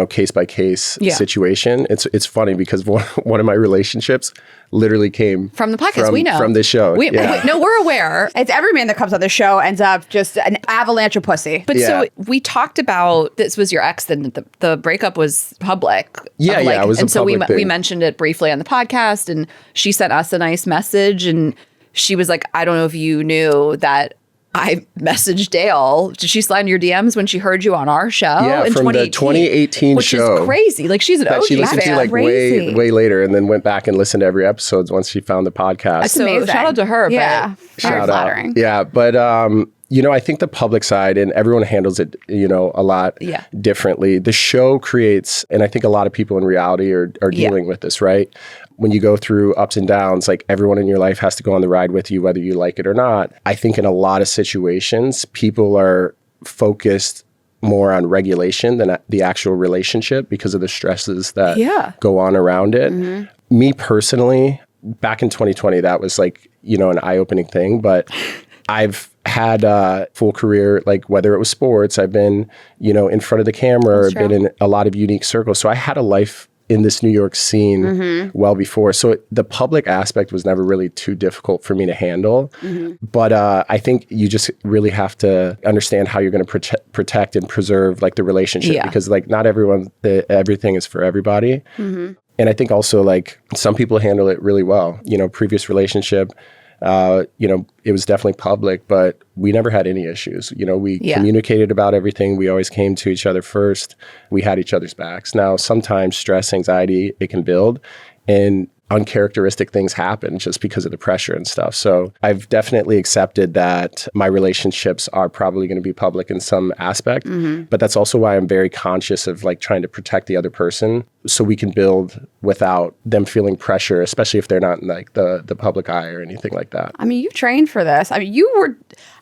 case by case situation. It's funny because one of my relationships literally came from the podcast. We know from this show. No, we're aware. It's every man that comes on the show ends up just an avalanche of pussy. But so we talked about this was your ex. Then the breakup was public. It was. And so we thing. mentioned it briefly on the podcast, and she sent us a nice message, and she was like, "I don't know if you knew that I messaged Dale. Did she slide in your DMs when she heard you on our show? Yeah, in from 2018, the 2018 which show. Which is crazy. Like, she's an OG she listened fan. to like way later, and then went back and listened to every episode once she found the podcast. That's amazing. Shout out to her. Yeah, very flattering. Out. Yeah, but I think the public side, and everyone handles it, a lot differently. The show creates, and I think a lot of people in reality are dealing with this, right? When you go through ups and downs, like everyone in your life has to go on the ride with you, whether you like it or not. I think in a lot of situations, people are focused more on regulation than the actual relationship because of the stresses that go on around it. Me personally, back in 2020, that was like, an eye-opening thing, but I've had a full career, like whether it was sports, I've been, in front of the camera, or been in a lot of unique circles. So I had a life in this New York scene well before. So the public aspect was never really too difficult for me to handle. But I think you just really have to understand how you're going to protect and preserve like the relationship, because like not everything is for everybody. And I think also like some people handle it really well. Previous relationship, it was definitely public, but we never had any issues. We communicated about everything. We always came to each other first. We had each other's backs. Now, sometimes stress, anxiety, it can build, and uncharacteristic things happen just because of the pressure and stuff. So I've definitely accepted that my relationships are probably going to be public in some aspect, but that's also why I'm very conscious of like trying to protect the other person so we can build without them feeling pressure, especially if they're not in like the public eye or anything like that. I mean, you trained for this. I mean, you were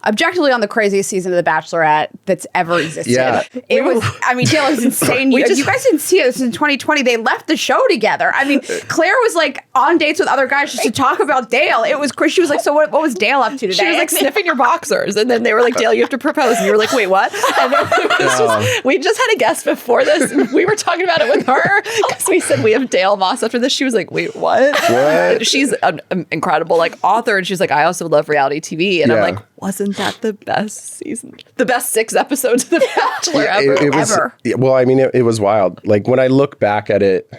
objectively on the craziest season of The Bachelorette that's ever existed. Yeah. It was, I mean, Dale was insane. You guys didn't see this in 2020. They left the show together. I mean, Claire was like on dates with other guys just to talk about Dale. It was crazy. She was like, so what was Dale up to today? She was like sniffing your boxers. And then they were like, Dale, you have to propose. And you were like, wait, what? And then we just had a guest before this. And we were talking about it with her because we said we have Dale Moss after this. She was like, wait, what? She's an incredible like author. And she's like, I also love reality TV. And I'm like, wasn't that the best season? The best 6 episodes of The Bachelor ever. Well, I mean, it was wild. Like when I look back at it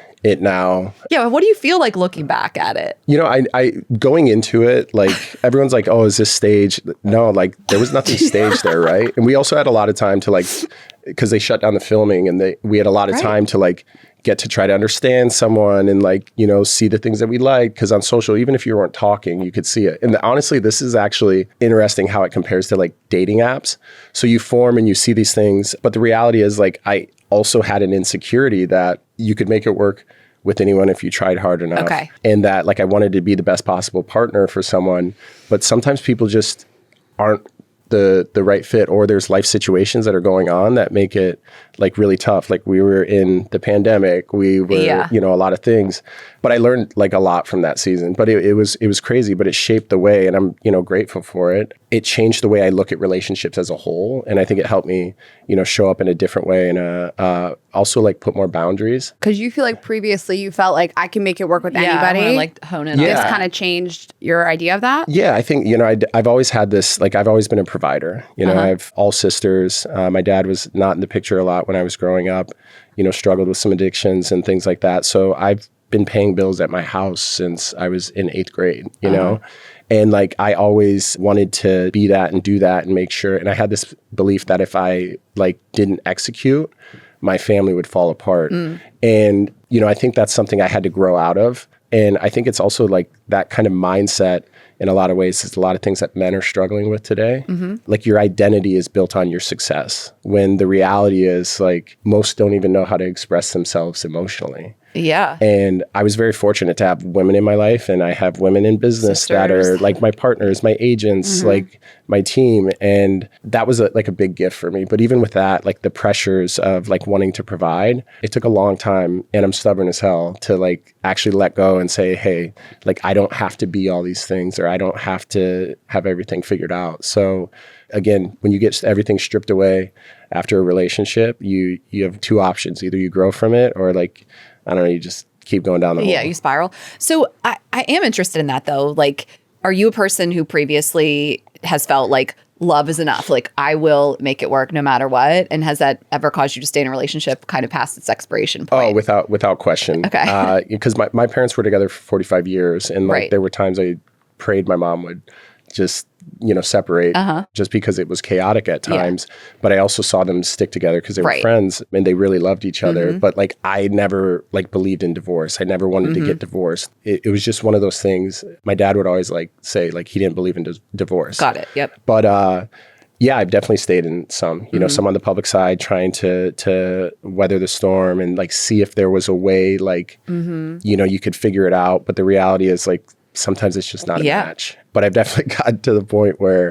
now. Yeah, what do you feel like looking back at it? I going into it, like everyone's like, oh, is this staged? No, like there was nothing staged there, right? And we also had a lot of time to like, because they shut down the filming, and we had a lot of time to like get to try to understand someone and like, see the things that we like. Because on social, even if you weren't talking, you could see it. And honestly, this is actually interesting how it compares to like dating apps. So you form and you see these things. But the reality is like, I also had an insecurity that you could make it work with anyone if you tried hard enough. Okay. And that like I wanted to be the best possible partner for someone, but sometimes people just aren't the right fit, or there's life situations that are going on that make it like really tough. Like we were in the pandemic, we were, you know, a lot of things, but I learned like a lot from that season, but it was crazy, but it shaped the way, and I'm, you know, grateful for it. It changed the way I look at relationships as a whole. And I think it helped me, you know, show up in a different way, and also like put more boundaries. Because you feel like previously you felt like I can make it work with I anybody. wanna, like hone in on This that. kind of changed your idea of that? Yeah, I think, you know, I've always had this, like I've always been a provider. You know, I have all sisters. My dad was not in the picture a lot when I was growing up, you know, struggled with some addictions and things like that. So I've been paying bills at my house since I was in 8th grade, you know? And like, I always wanted to be that and do that and make sure. And I had this belief that if I like didn't execute, my family would fall apart. And, you know, I think that's something I had to grow out of. And I think it's also like that kind of mindset in a lot of ways is a lot of things that men are struggling with today. Like your identity is built on your success, when the reality is like most don't even know how to express themselves emotionally. Yeah. And I was very fortunate to have women in my life, and I have women in business that are like my partners, my agents, like my team. And that was like a big gift for me. But even with that, like the pressures of like wanting to provide, it took a long time, and I'm stubborn as hell to like actually let go and say, hey, like I don't have to be all these things, or I don't have to have everything figured out. So again, when you get everything stripped away after a relationship, you have two options. Either you grow from it, or like, I don't know, you just keep going down the hole. Yeah, you spiral. So I am interested in that though. Like, are you a person who previously has felt like love is enough? Like, I will make it work no matter what. And has that ever caused you to stay in a relationship kind of past its expiration point? Oh, without question. Okay. Because my parents were together for 45 years. And like there were times I prayed my mom would just, you know, separate just because it was chaotic at times. But I also saw them stick together because they were friends and they really loved each other. But like, I never like believed in divorce. I never wanted to get divorced. It was just one of those things. My dad would always like say like he didn't believe in divorce. Got it. Yep. But yeah, I've definitely stayed in some, you know, some on the public side, trying to weather the storm and like see if there was a way like, you know, you could figure it out. But the reality is like, sometimes it's just not a match. But I've definitely gotten to the point where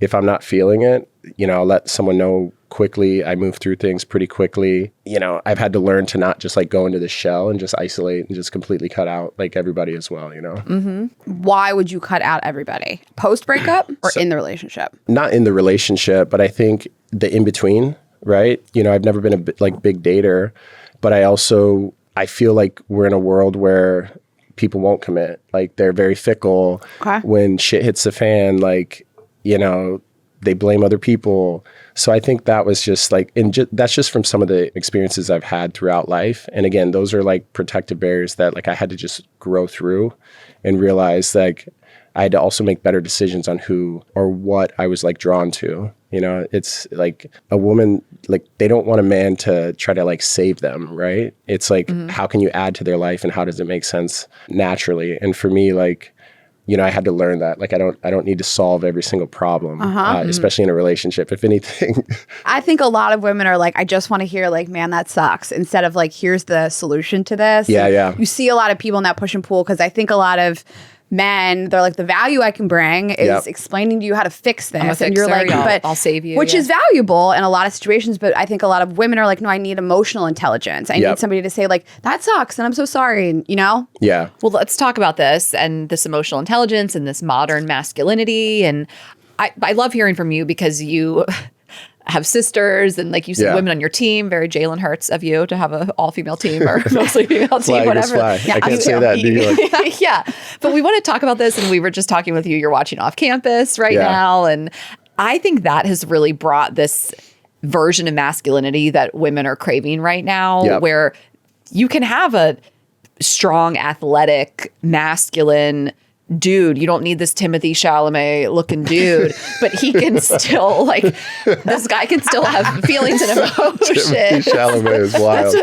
if I'm not feeling it, you know, I'll let someone know quickly. I move through things pretty quickly. You know, I've had to learn to not just like go into the shell and just isolate and just completely cut out like everybody as well, you know? Why would you cut out everybody? Post breakup or in the relationship? Not in the relationship, but I think the in-between, right? You know, I've never been a big dater, but I feel like we're in a world where people won't commit. Like they're very fickle. When shit hits the fan, like, you know, they blame other people. So I think that was just like, that's just from some of the experiences I've had throughout life. And again, those are like protective barriers that like I had to just grow through and realize like I had to also make better decisions on who or what I was like drawn to. You know, it's like a woman, like they don't want a man to try to like save them, right? It's like, how can you add to their life and how does it make sense naturally? And for me, like, you know, I had to learn that. Like, I don't need to solve every single problem, especially in a relationship. If anything, I think a lot of women are like, I just want to hear like, man, that sucks, instead of like, here's the solution to this. Yeah. You see a lot of people in that push and pull, because I think a lot of men, they're like, the value I can bring is explaining to you how to fix this. And you're like, but I'll save you. Which is valuable in a lot of situations. But I think a lot of women are like, no, I need emotional intelligence. I need somebody to say like, that sucks and I'm so sorry. And, you know? Yeah. Well, let's talk about this and this emotional intelligence and this modern masculinity. And I love hearing from you because you have sisters and like you said, women on your team. Very Jalen Hurts of you to have an all-female team or mostly female team, whatever. I can't say that in New York. Yeah. But we want to talk about this, and we were just talking with you. You're watching Off Campus right now. And I think that has really brought this version of masculinity that women are craving right now, where you can have a strong, athletic, masculine dude. You don't need this Timothy Chalamet looking dude, but he can still like, this guy can still have feelings and emotions. Timothy Chalamet is wild.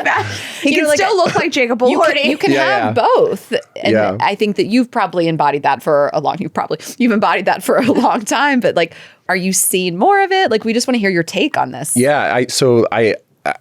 He can still look like Jacob Elordi. You can have both. And I think that you've probably embodied that for a long, you've embodied that for a long time, but like, are you seeing more of it? Like, we just want to hear your take on this. Yeah.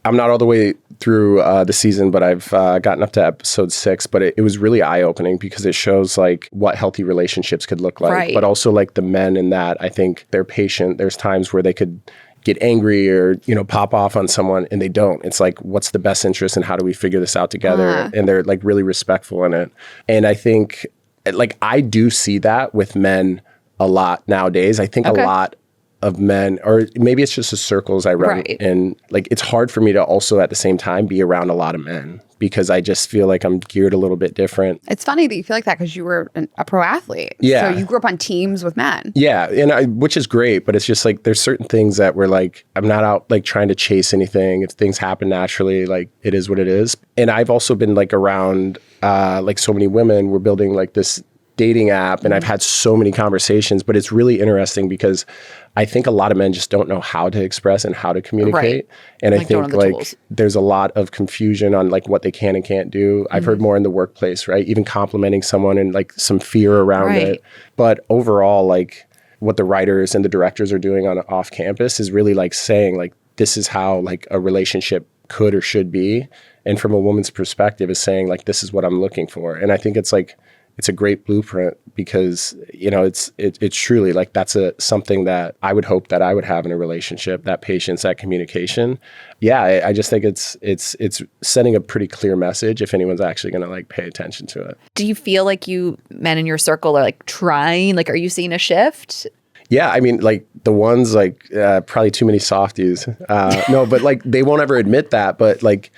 I'm not all the way through the season, but I've gotten up to episode 6, but it was really eye-opening because it shows like what healthy relationships could look like, Right. but also like the men in that, I think they're patient. There's times where they could get angry or, pop off on someone, and they don't. It's like, what's the best interest and how do we figure this out together? And they're like really respectful in it. And I think like I do see that with men a lot nowadays. I think a lot of men, or maybe it's just the circles I run Right. and like it's hard for me to also at the same time be around a lot of men because I just feel like I'm geared a little bit different. It's funny that you feel like that because you were a pro athlete. Yeah. So you grew up on teams with men. Yeah, which is great, but it's just like there's certain things that we're like, I'm not out like trying to chase anything. If things happen naturally, like it is what it is. And I've also been like around like so many women. We're building like this dating app, and I've had so many conversations, but it's really interesting because I think a lot of men just don't know how to express and how to communicate. Right. And Like, I don't think have the like tools. there's a lot of confusion on like what they can and can't do. I've heard more in the workplace, right? Even complimenting someone and like some fear around Right. it. But overall, like what the writers and the directors are doing on off campus is really like saying like, this is how like a relationship could or should be. And from a woman's perspective is saying like, this is what I'm looking for. And I think it's like, it's a great blueprint because, it's truly like that's something that I would hope that I would have in a relationship, that patience, that communication. Yeah, I just think it's sending a pretty clear message if anyone's actually going to like pay attention to it. Do you feel like you men in your circle are like trying? Like, are you seeing a shift? Yeah, I mean, like the ones like probably too many softies. No, but like they won't ever admit that, but like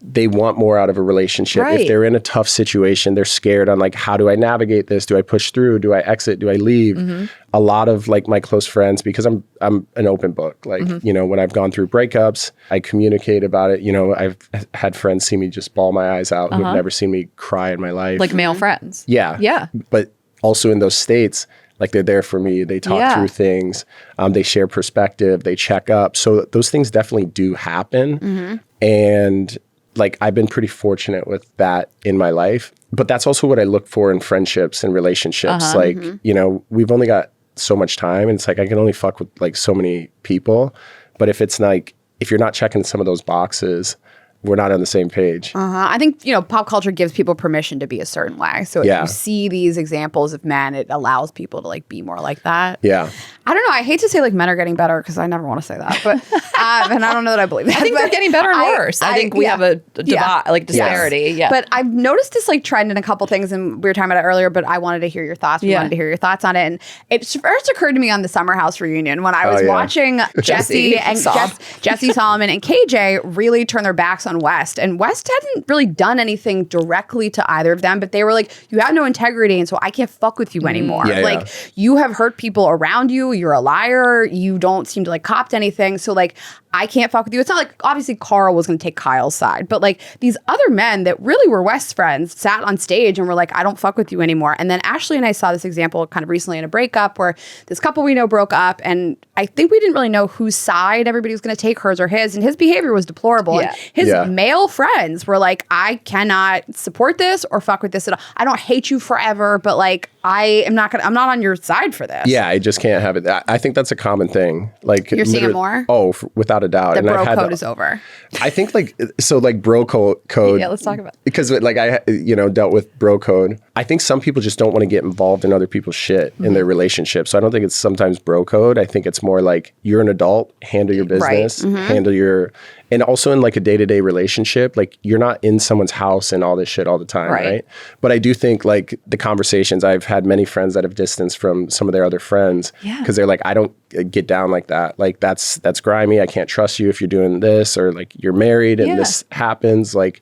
they want more out of a relationship. Right. If they're in a tough situation, they're scared on like, how do I navigate this? Do I push through? Do I exit? Do I leave? A lot of like my close friends, because I'm an open book. Like, when I've gone through breakups, I communicate about it. I've had friends see me just bawl my eyes out who've never seen me cry in my life. Like male friends? Yeah. Yeah. But also in those states, like they're there for me. They talk through things. They share perspective. They check up. So those things definitely do happen. And like I've been pretty fortunate with that in my life. But that's also what I look for in friendships and relationships. Like, we've only got so much time, and it's like I can only fuck with like so many people. But if it's like, if you're not checking some of those boxes, we're not on the same page. I think, pop culture gives people permission to be a certain way. So if you see these examples of men, it allows people to like be more like that. Yeah. I don't know. I hate to say like men are getting better because I never want to say that, but and I don't know that I believe that. I think but they're getting better and worse. I think we have a disparity. Yeah. But I've noticed this like trend in a couple things, and we were talking about it earlier, but I wanted to hear your thoughts. We wanted to hear your thoughts on it. And it first occurred to me on the Summer House reunion when I was watching Jesse Solomon and KJ really turn their backs on West. And West hadn't really done anything directly to either of them, but they were like, you have no integrity, and so I can't fuck with you anymore. Like, you have hurt people around you. You're a liar. You don't seem to like cop to anything. So like, I can't fuck with you. It's not like obviously Carl was going to take Kyle's side, but like these other men that really were West's friends sat on stage and were like, I don't fuck with you anymore. And then Ashley and I saw this example kind of recently in a breakup where this couple we know broke up, and I think we didn't really know whose side everybody was going to take, hers or his, and his behavior was deplorable. And his male friends were like, I cannot support this or fuck with this at all. I don't hate you forever, but like I'm not on your side for this. Yeah, I just can't have it. I think that's a common thing. Like you're seeing it more? Oh, without a doubt. The bro code is over. I think like, so like bro code. Yeah, let's talk about it. Because like I, dealt with bro code. I think some people just don't want to get involved in other people's shit in their relationship. So I don't think it's sometimes bro code. I think it's more like you're an adult, handle your business, handle your, and also in like a day-to-day relationship, like you're not in someone's house and all this shit all the time, right? But I do think like the conversations, I've had many friends that have distanced from some of their other friends because they're like, I don't get down like that. Like that's grimy. I can't trust you if you're doing this, or like you're married and this happens. Like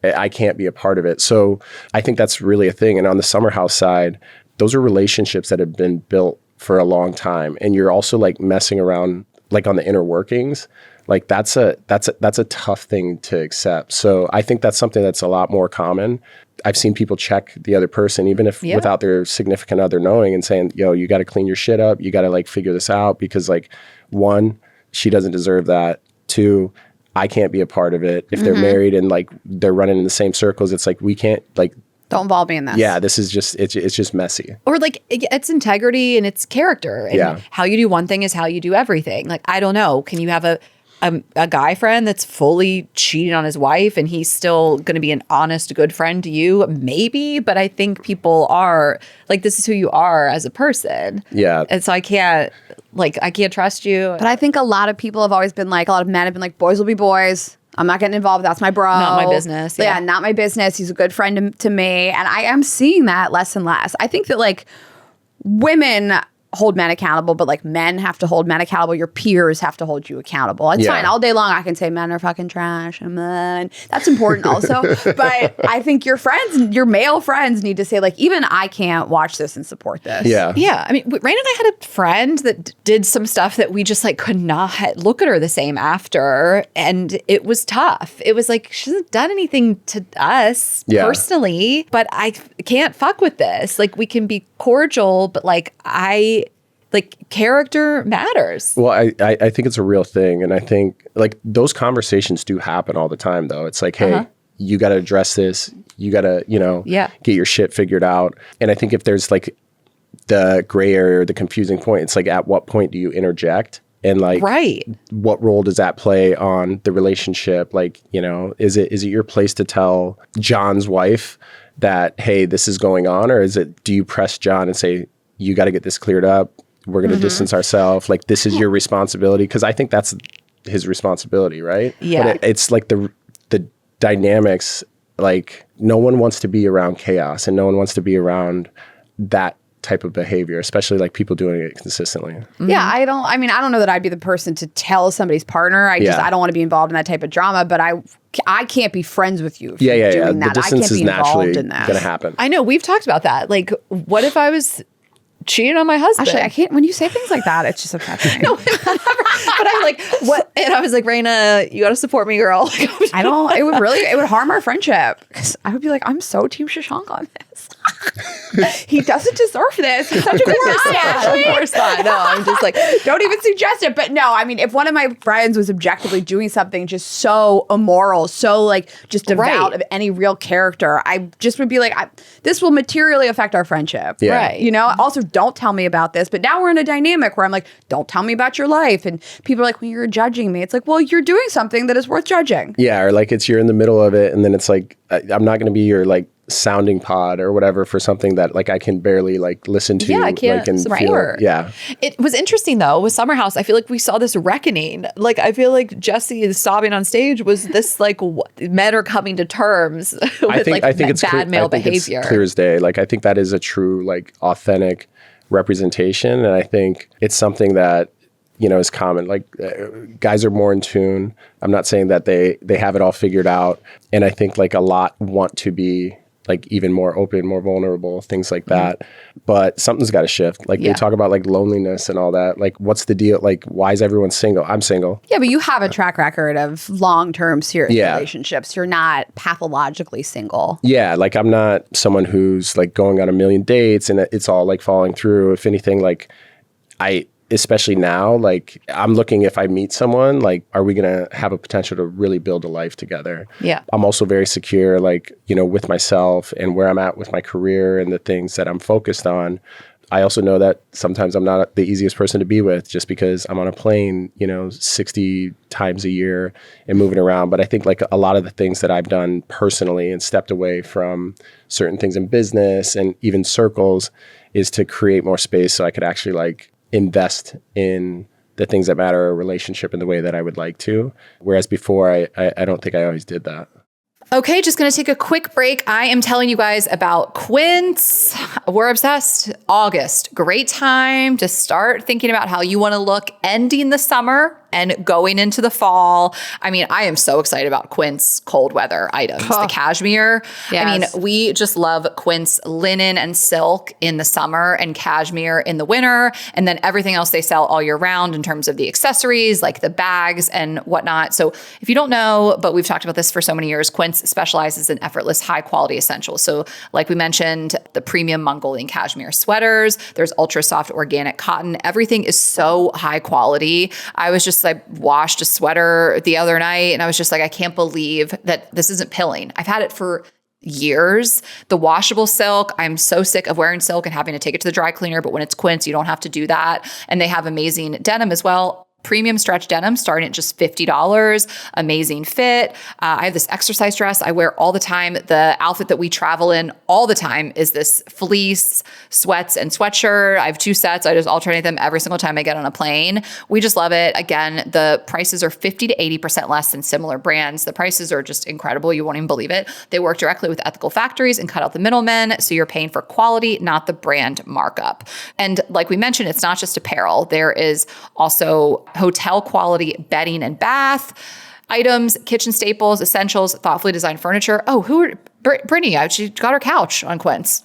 I can't be a part of it. So I think that's really a thing. And on the Summer House side, those are relationships that have been built for a long time. And you're also like messing around like on the inner workings. Like that's a tough thing to accept. So I think that's something that's a lot more common. I've seen people check the other person, even if without their significant other knowing, and saying, yo, you got to clean your shit up. You got to like figure this out because like, one, she doesn't deserve that. Two, I can't be a part of it. If they're married and like they're running in the same circles, it's like, we can't like, don't involve me in this. Yeah, this is just, it's just messy. Or like it's integrity and it's character. And how you do one thing is how you do everything. Like, I don't know. Can you have a a guy friend that's fully cheating on his wife and he's still going to be an honest, good friend to you? Maybe, but I think people are like, this is who you are as a person. Yeah. And so I can't trust you. But I think a lot of people have always been like, a lot of men have been like, boys will be boys. I'm not getting involved. That's my bro. Not my business. Yeah, not my business. He's a good friend to me. And I am seeing that less and less. I think that like women hold men accountable, but like men have to hold men accountable. Your peers have to hold you accountable. It's fine. All day long I can say men are fucking trash. And that's important also. But I think your friends, your male friends need to say like, even I can't watch this and support this. Yeah. Yeah. I mean, Rayna and I had a friend that did some stuff that we just like could not look at her the same after. And it was tough. It was like, she hasn't done anything to us personally, but I can't fuck with this. Like we can be cordial, but like character matters. Well, I think it's a real thing. And I think like those conversations do happen all the time though. It's like, hey, you got to address this. You got to, get your shit figured out. And I think if there's like the gray area or the confusing point, it's like, at what point do you interject? And like, what role does that play on the relationship? Like, is it your place to tell John's wife that, hey, this is going on? Or do you press John and say, you got to get this cleared up? We're going to distance ourselves. Like, this is your responsibility. Because I think that's his responsibility, right? Yeah. But it's like the dynamics, like no one wants to be around chaos and no one wants to be around that type of behavior, especially like people doing it consistently. Yeah, I don't know that I'd be the person to tell somebody's partner. I don't want to be involved in that type of drama, but I can't be friends with you if you're doing that. The distance I can't be is naturally involved in that. going to happen. I know. We've talked about that. Like, what if I was cheating on my husband? Actually, I can't. When you say things like that, it's just upsetting. No, but I'm like, what? And I was like, Rayna, you got to support me, girl. I don't. It would harm our friendship. I would be like, I'm so Team Shashank on this. He doesn't deserve this. He's such a good guy. Of course not. No, I'm just like, don't even suggest it. But no, I mean, if one of my friends was objectively doing something just so immoral, so like just devout of any real character, I just would be like, this will materially affect our friendship. Yeah. Right. Also don't tell me about this. But now we're in a dynamic where I'm like, don't tell me about your life. And people are like, well, you're judging me. It's like, well, you're doing something that is worth judging. Yeah. Or like you're in the middle of it. And then it's like, I'm not going to be your like sounding pod or whatever for something that like I can barely like listen to. Yeah, I can't support. Yeah. It was interesting though with Summer House. I feel like we saw this reckoning. Like I feel like Jesse sobbing on stage was this like men are coming to terms with I think it's bad male behavior. It's clear as day. Like I think that is a true like authentic representation, and I think it's something that is common. Like guys are more in tune. I'm not saying that they have it all figured out, and I think like a lot want to be like even more open, more vulnerable, things like that. But something's got to shift. Like they talk about like loneliness and all that. Like what's the deal? Like why is everyone single? I'm single. Yeah, but you have a track record of long-term serious relationships. You're not pathologically single. Yeah, like I'm not someone who's like going on a million dates and it's all like falling through. If anything, like especially now, like I'm looking, if I meet someone, like, are we going to have a potential to really build a life together? Yeah. I'm also very secure, like, with myself and where I'm at with my career and the things that I'm focused on. I also know that sometimes I'm not the easiest person to be with just because I'm on a plane, 60 times a year and moving around. But I think like a lot of the things that I've done personally and stepped away from certain things in business and even circles is to create more space so I could actually like invest in the things that matter, a relationship in the way that I would like to. Whereas before, I don't think I always did that. Okay, just going to take a quick break. I am telling you guys about Quince. We're obsessed. August, great time to start thinking about how you want to look ending the summer and going into the fall. I mean, I am so excited about Quince cold weather items, the cashmere. Yes. I mean, we just love Quince linen and silk in the summer and cashmere in the winter. And then everything else they sell all year round in terms of the accessories, like the bags and whatnot. So if you don't know, but we've talked about this for so many years, Quince specializes in effortless, high quality essentials. So like we mentioned, the premium Mongolian cashmere sweaters, there's ultra soft organic cotton. Everything is so high quality. I washed a sweater the other night and I was just like, I can't believe that this isn't pilling. I've had it for years. The washable silk, I'm so sick of wearing silk and having to take it to the dry cleaner. But when it's Quince, you don't have to do that. And they have amazing denim as well. premium stretch denim starting at just $50. Amazing fit. I have this exercise dress I wear all the time. The outfit that we travel in all the time is this fleece, sweats, and sweatshirt. I have 2 sets. I just alternate them every single time I get on a plane. We just love it. Again, the prices are 50 to 80% less than similar brands. The prices are just incredible. You won't even believe it. They work directly with ethical factories and cut out the middlemen. So you're paying for quality, not the brand markup. And like we mentioned, it's not just apparel. There is also hotel quality bedding and bath items, kitchen staples, essentials, thoughtfully designed furniture. Oh, Brittany, she got her couch on Quince.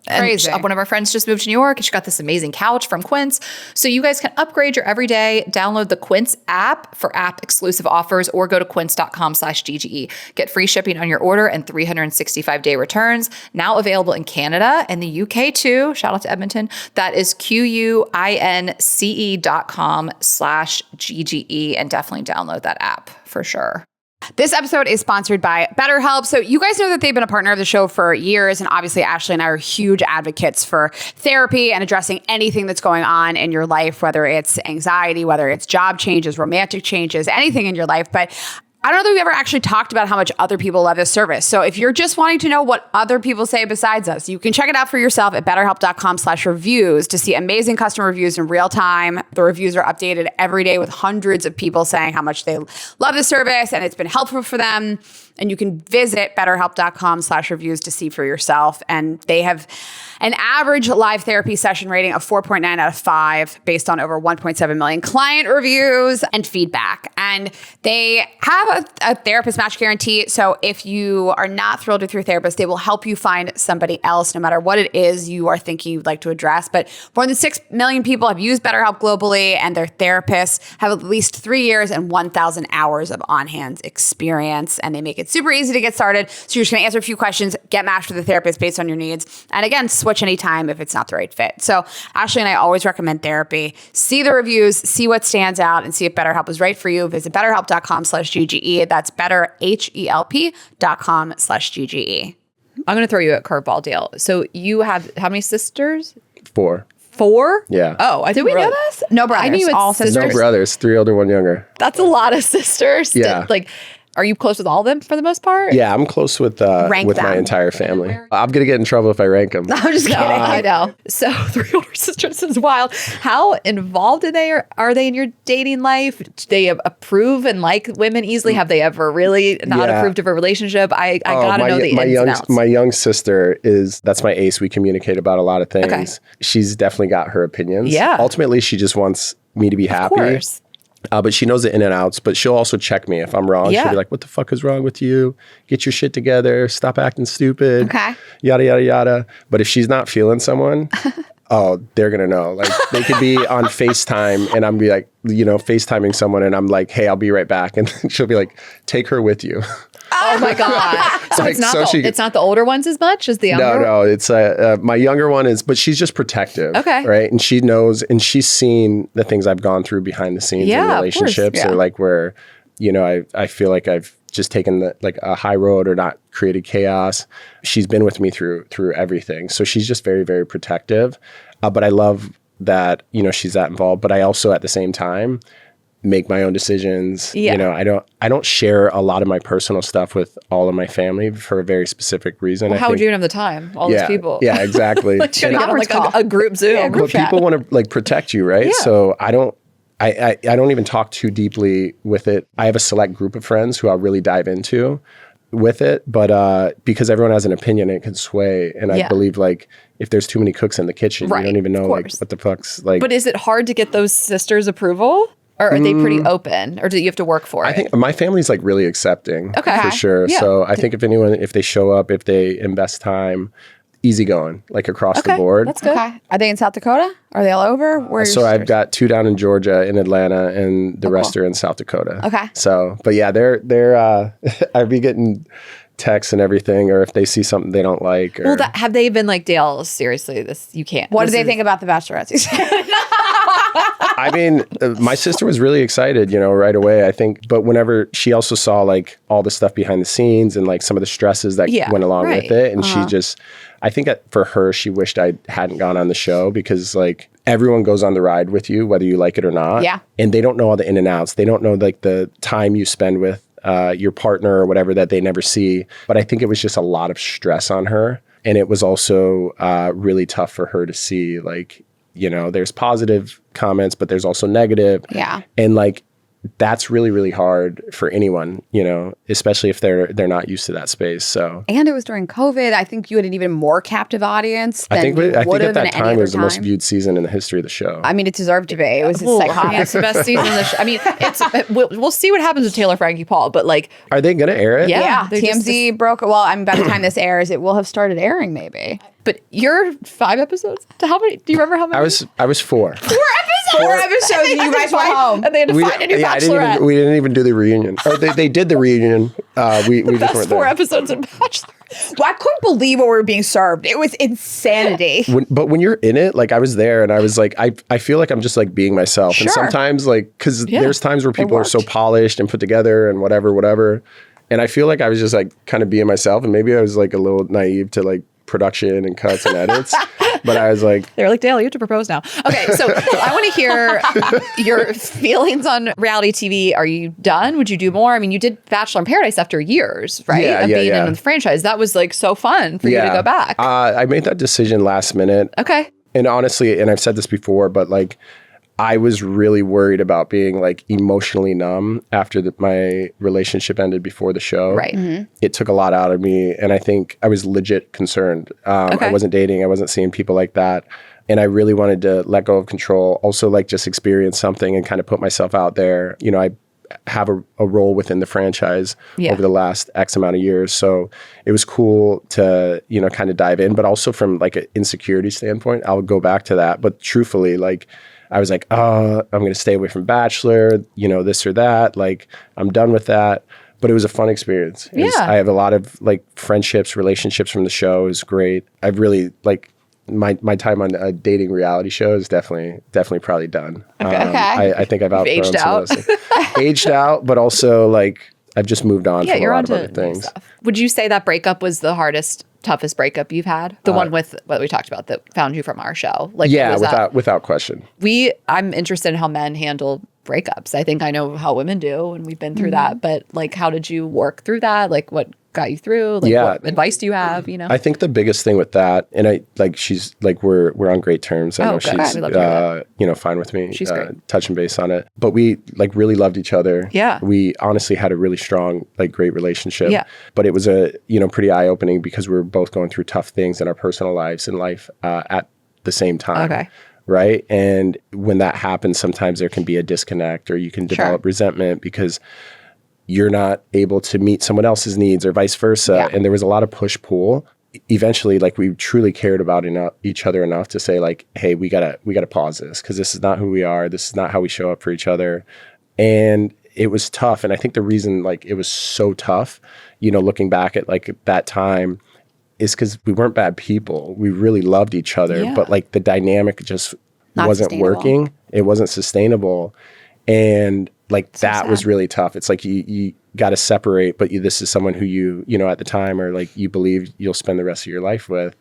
Crazy. One of our friends just moved to New York and she got this amazing couch from Quince. So you guys can upgrade your everyday. Download the Quince app for app exclusive offers or go to quince.com/GGE. Get free shipping on your order and 365-day returns. Now available in Canada and the UK too. Shout out to Edmonton. That is QUINCE.com/GGE and definitely download that app for sure. This episode is sponsored by BetterHelp. So you guys know that they've been a partner of the show for years. And obviously, Ashley and I are huge advocates for therapy and addressing anything that's going on in your life, whether it's anxiety, whether it's job changes, romantic changes, anything in your life. But I don't know that we've ever actually talked about how much other people love this service. So if you're just wanting to know what other people say besides us, you can check it out for yourself at betterhelp.com/reviews to see amazing customer reviews in real time. The reviews are updated every day with hundreds of people saying how much they love the service and it's been helpful for them. And you can visit betterhelp.com/reviews to see for yourself. And they have an average live therapy session rating of 4.9 out of 5 based on over 1.7 million client reviews and feedback. And they have a therapist match guarantee. So if you are not thrilled with your therapist, they will help you find somebody else, no matter what it is you are thinking you'd like to address. But more than 6 million people have used BetterHelp globally, and their therapists have at least 3 years and 1,000 hours of on-hand experience. And they make it super easy to get started. So you're just going to answer a few questions, get matched with a therapist based on your needs. And again, switch anytime if it's not the right fit. So Ashley and I always recommend therapy. See the reviews, see what stands out, and see if BetterHelp is right for you. Visit betterhelp.com/GGE. That's betterhelp.com/GGE. I'm going to throw you a curveball, Dale. So you have how many sisters? 4. 4? Yeah. Oh, I Did we know this? No brothers. I knew you had all sisters. sisters. No brothers, 3 older, 1 younger. That's a lot of sisters. Yeah. Are you close with all of them for the most part? Yeah, I'm close with my entire family. I'm going to get in trouble if I rank them. I'm just kidding. I know. So 3 older sisters is wild. How involved are they in your dating life? Do they approve and like women easily? Have they ever really not approved of a relationship? I got to know the ins and outs. My young sister that's my ace. We communicate about a lot of things. Okay. She's definitely got her opinions. Yeah. Ultimately, she just wants me to be happy. Of course. But she knows the in and outs, but she'll also check me if I'm wrong. Yeah. She'll be like, what the fuck is wrong with you? Get your shit together. Stop acting stupid. Okay. Yada, yada, yada. But if she's not feeling someone, they're going to know. Like they could be on FaceTime and I'm be like, FaceTiming someone and I'm like, hey, I'll be right back. And she'll be like, take her with you. Oh my God. So it's not the older ones as much as the younger? No, it's my younger one but she's just protective. Okay. Right. And she knows, and she's seen the things I've gone through behind the scenes in relationships or like where, I feel like I've just taken a high road or not created chaos. She's been with me through everything. So she's just very, very protective. But I love that, she's that involved, but I also at the same time make my own decisions. Yeah. I don't share a lot of my personal stuff with all of my family for a very specific reason. Well, how would you even have the time? All those people. Yeah, exactly. Like, you gotta get on a group Zoom. Yeah, but people want to protect you, right? Yeah. So I don't even talk too deeply with it. I have a select group of friends who I'll really dive into with it, but because everyone has an opinion, it can sway. And I believe if there's too many cooks in the kitchen, you don't even know what the fuck's like. But is it hard to get those sisters' approval? Or are they pretty open? Or do you have to work for it? I think my family's really accepting for sure. Yeah. So I think if they show up, if they invest time, easygoing, across the board. That's good. Okay. Are they in South Dakota? Are they all over? Where are your I've sisters? got 2 down in Georgia, in Atlanta, and the rest are in South Dakota. Okay. So, but yeah, they're I'd be getting texts and everything, or if they see something they don't like. Or, have they been like, Dale, seriously, you can't. What do they think about The Bachelorette? I mean, my sister was really excited, right away, I think. But whenever she also saw like all the stuff behind the scenes and like some of the stresses that went along with it. And she just, I think that for her, she wished I hadn't gone on the show because like everyone goes on the ride with you, whether you like it or not. Yeah. And they don't know all the in and outs. They don't know like the time you spend with your partner or whatever that they never see. But I think it was just a lot of stress on her. And it was also really tough for her to see, like, there's positive comments, but there's also negative. Yeah. And like, that's really, really hard for anyone, especially if they're not used to that space. So, and it was during COVID. I think you had an even more captive audience than I think you would at have that in time any it other was the most time. viewed season in the history of the show. I mean, it deserved to be. It was Well, psychotic. it's the best season of the show. I mean, we'll see what happens with Taylor, Frankie, Paul, but like, Are they going to air it? Yeah. Yeah, they're just TMZ broke. Well, I mean, by the time this airs, it will have started airing, maybe. but you're 5 episodes. How many? Do you remember how many? I was 4. 4 episodes, and you guys were home. And they had to find a new Bachelorette. We didn't even do the reunion. Or they did the reunion. We just That's weren't 4 there. episodes in Bachelor. Well, I couldn't believe what we were being served. It was insanity. But when you're in it, like I was there and I was like, I feel like I'm just like being myself. Sure. And sometimes like, because Yeah, there's times where people are so worked. polished and put together and whatever. And I feel like I was just like kind of being myself. And maybe I was like a little naive to like production and cuts and edits. But I was like, They were like, Dale, you have to propose now. Okay, so I want to hear your feelings on reality TV. Are you done? Would you do more? I mean, you did Bachelor in Paradise after years, right? Of being in the franchise. That was like so fun for you to go back. I made that decision last minute. Okay. And honestly, and I've said this before, but like, I was really worried about being like emotionally numb after my relationship ended before the show. Right. It took a lot out of me. And I think I was legit concerned. I wasn't dating. I wasn't seeing people like that. And I really wanted to let go of control. Also like just experience something and kind of put myself out there. I have a role within the franchise over the last X amount of years. So it was cool to, kind of dive in, but also from like an insecurity standpoint, I'll go back to that. But truthfully, like, I was like, I'm going to stay away from Bachelor, this or that. Like, I'm done with that. But it was a fun experience. I have a lot of like friendships, relationships from the show. Is great. I've really like my time on a dating reality show is definitely probably done. Okay. I think I've outgrown aged some out. of those things. Aged out, but also like I've just moved on from a You're lot on of other to new things. stuff. Would you say that breakup was the toughest breakup you've had? The one with what we talked about that found you from our show? Like, Yeah, was that- without question. I'm interested in how men handle breakups. I think I know how women do, and we've been through that. But like, how did you work through that? Like, what got you through? Like, what advice do you have? I think the biggest thing with that, and I like she's like we're on great terms. I know good. she's We love to hear that. fine with me. She's great. Touching base on it, but we like really loved each other. Yeah. We honestly had a really strong like great relationship. Yeah. But it was a pretty eye opening because we were both going through tough things in our personal lives and life at the same time. Okay. Right. And when that happens, sometimes there can be a disconnect or you can develop resentment because you're not able to meet someone else's needs or vice versa. Yeah. And there was a lot of push-pull. Eventually, like we truly cared about each other enough to say like, hey, we gotta pause this because this is not who we are. This is not how we show up for each other. And it was tough. And I think the reason like it was so tough, looking back at like that time is because we weren't bad people. We really loved each other, but like the dynamic just Not wasn't sustainable. working. It wasn't sustainable. And like that was really tough. It's like you got to separate, but this is someone who you at the time or like you believe you'll spend the rest of your life with.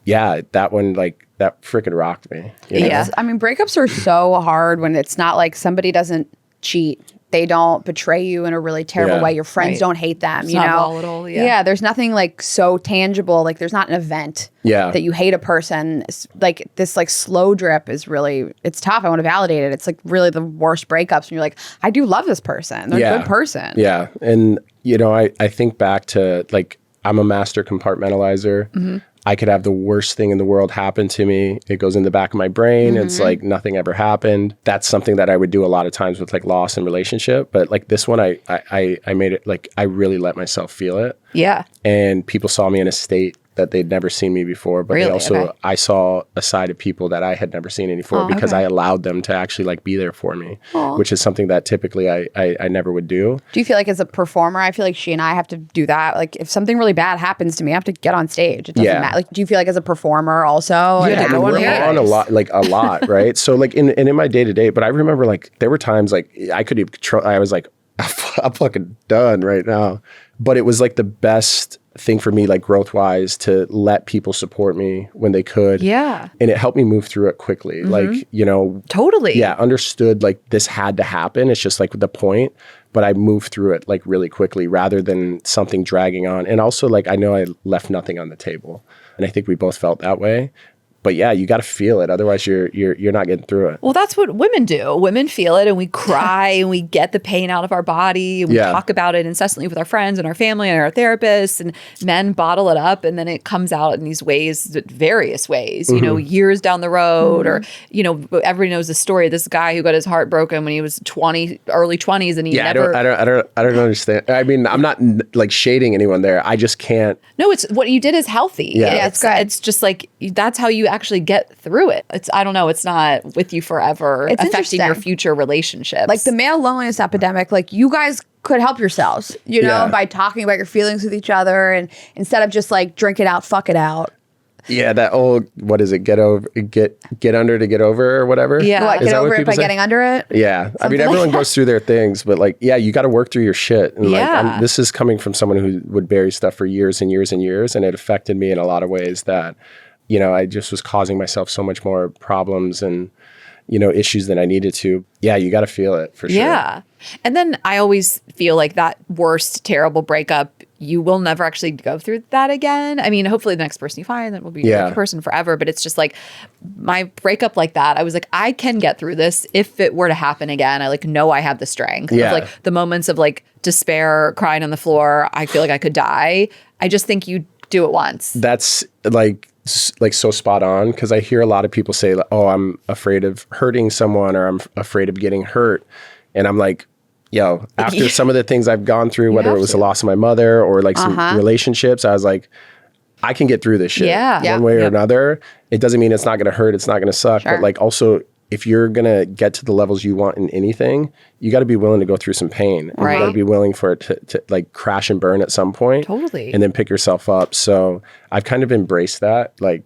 Yeah, that one, like that freaking rocked me. Yeah. I mean, breakups are so hard when it's not like somebody doesn't cheat. They don't betray you in a really terrible Yeah. way. Your friends Right. don't hate them, It's you not know? volatile, yeah. There's nothing like so tangible. Like there's not an event Yeah. that you hate a person. It's like this like slow drip is really, it's tough. I want to validate it. It's like really the worst breakups. And you're like, I do love this person. They're a good person. Yeah. And, I think back to like, I'm a master compartmentalizer. Mm-hmm. I could have the worst thing in the world happen to me. It goes in the back of my brain. Mm-hmm. It's like nothing ever happened. That's something that I would do a lot of times with like loss and relationship. But like this one, I made it like I really let myself feel it. Yeah. And people saw me in a state that they'd never seen me before, but Really? they also, Okay. I saw a side of people that I had never seen before because I allowed them to actually like be there for me, which is something that typically I never would do. Do you feel like as a performer, I feel like she and I have to do that. Like if something really bad happens to me, I have to get on stage. It doesn't matter. Like, do you feel like as a performer also? Yeah, go on we're Paradise. on a lot, right? So like in my day to day, but I remember like there were times like I could even I was like, I'm fucking done right now. But it was like the best thing for me, like growth wise, to let people support me when they could. Yeah. And it helped me move through it quickly. Like, you know, Totally. yeah, understood like this had to happen. It's just like the point, but I moved through it like really quickly rather than something dragging on. And also like, I know I left nothing on the table, and I think we both felt that way. But yeah, you got to feel it. Otherwise, you're not getting through it. Well, that's what women do. Women feel it and we cry and we get the pain out of our body. And we talk about it incessantly with our friends and our family and our therapists. And men bottle it up and then it comes out in these ways, various ways, you know, years down the road. Or, you know, everybody knows the story of this guy who got his heart broken when he was 20, early 20s. And he never... I don't understand. I mean, I'm not like shading anyone there. I just can't. No, it's what you did is healthy. Yeah. It's just like, that's how you actually get through it. I don't know. It's not with you forever, It's affecting your interesting. future relationships. Like the male loneliness epidemic, like you guys could help yourselves, you know, by talking about your feelings with each other, and instead of just like drink it out, fuck it out. Yeah, that old, what is it? Get under to get over or whatever. Yeah. What, Is get that what over it people by say? getting under it? Yeah. I mean, Something everyone like goes through their things, but like, yeah, you got to work through your shit. And Yeah. like, this is coming from someone who would bury stuff for years and years and years. And it affected me in a lot of ways that, you know, I just was causing myself so much more problems and, you know, issues than I needed to. Yeah, you got to feel it for sure. Yeah. And then I always feel like that worst, terrible breakup, you will never actually go through that again. I mean, hopefully the next person you find that will be your person forever. But it's just like my breakup like that. I was like, I can get through this if it were to happen again. I like know I have the strength. Yeah. Of like the moments of like despair, crying on the floor. I feel like I could die. I just think you do it once. That's like so spot on, because I hear a lot of people say, like, oh, I'm afraid of hurting someone or I'm afraid of getting hurt. And I'm like, yo, after some of the things I've gone through, whether it was the loss of my mother or like some relationships, I was like, I can get through this shit one way or another. It doesn't mean it's not going to hurt. It's not going to suck. But like also, if you're going to get to the levels you want in anything, you got to be willing to go through some pain. And you got to be willing for it to like crash and burn at some point. Totally. And then pick yourself up. So I've kind of embraced that. Like,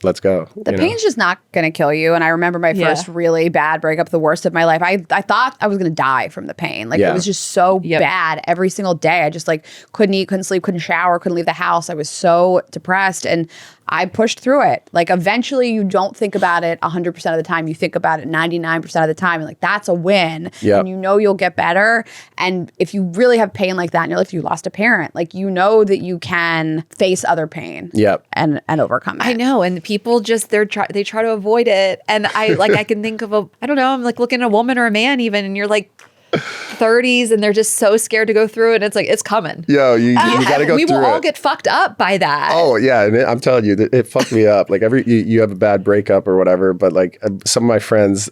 let's go. The pain's just not going to kill you. And I remember my first really bad breakup, the worst of my life. I thought I was going to die from the pain. Like it was just so bad every single day. I just like couldn't eat, couldn't sleep, couldn't shower, couldn't leave the house. I was so depressed and I pushed through it. Like eventually you don't think about it 100% of the time. You think about it 99% of the time. And like that's a win. And you know you'll get better. And if you really have pain like that in your life, you lost a parent, like you know that you can face other pain and overcome it. I know. And people just, they try to avoid it. And I can think of I don't know, I'm like looking at a woman or a man even, and you're like 30s and they're just so scared to go through it. It's like, it's coming. Yo, you got to go through it. We will all get fuked up by that. Oh yeah. And I'm telling you, it fucked me up. Like you have a bad breakup or whatever, but like some of my friends,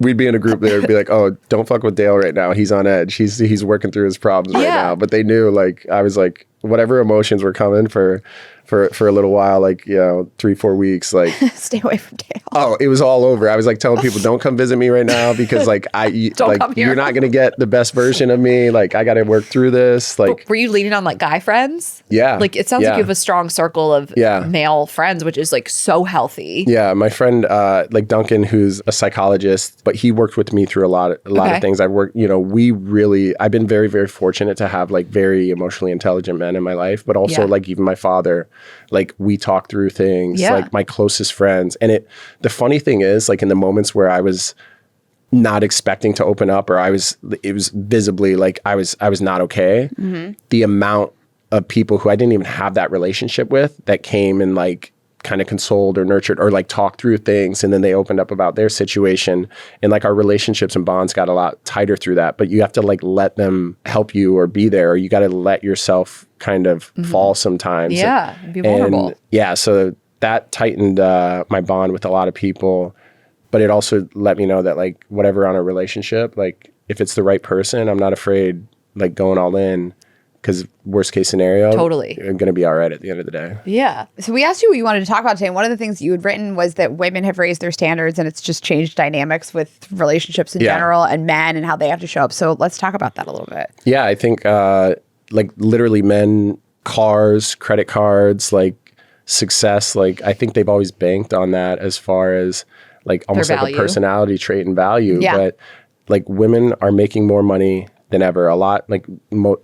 we'd be in a group there and be like, oh, don't fuck with Dale right now. He's on edge. He's working through his problems right now. But they knew like, I was like, whatever emotions were coming for a little while, like, you know, 3-4 weeks, like stay away from Dale. Oh, it was all over. I was like telling people, don't come visit me right now because like you're not going to get the best version of me. Like I got to work through this. Like, but were you leaning on like guy friends? Yeah. Like it sounds like you have a strong circle of male friends, which is like so healthy. Yeah. My friend, like Duncan, who's a psychologist, but he worked with me through a lot of things. I've worked, you know, I've been very, very fortunate to have like very emotionally intelligent men in my life, but also like even my father, like we talk through things, like my closest friends. And the funny thing is, like in the moments where I was not expecting to open up, or it was visibly like I was not okay. Mm-hmm. The amount of people who I didn't even have that relationship with that came and like kind of consoled or nurtured or like talked through things, and then they opened up about their situation, and like our relationships and bonds got a lot tighter through that. But you have to like let them help you or be there, or you got to let yourself kind of fall sometimes. Yeah, be vulnerable. And yeah, so that tightened my bond with a lot of people, but it also let me know that like whatever on a relationship, like if it's the right person, I'm not afraid like going all in because worst case scenario, Totally. you're going to be all right at the end of the day. Yeah. So we asked you what you wanted to talk about today. And one of the things you had written was that women have raised their standards and it's just changed dynamics with relationships in general and men and how they have to show up. So let's talk about that a little bit. Yeah, I think like literally men, cars, credit cards, like success, like I think they've always banked on that as far as like almost like a personality trait and value. Yeah. But like women are making more money than ever, a lot like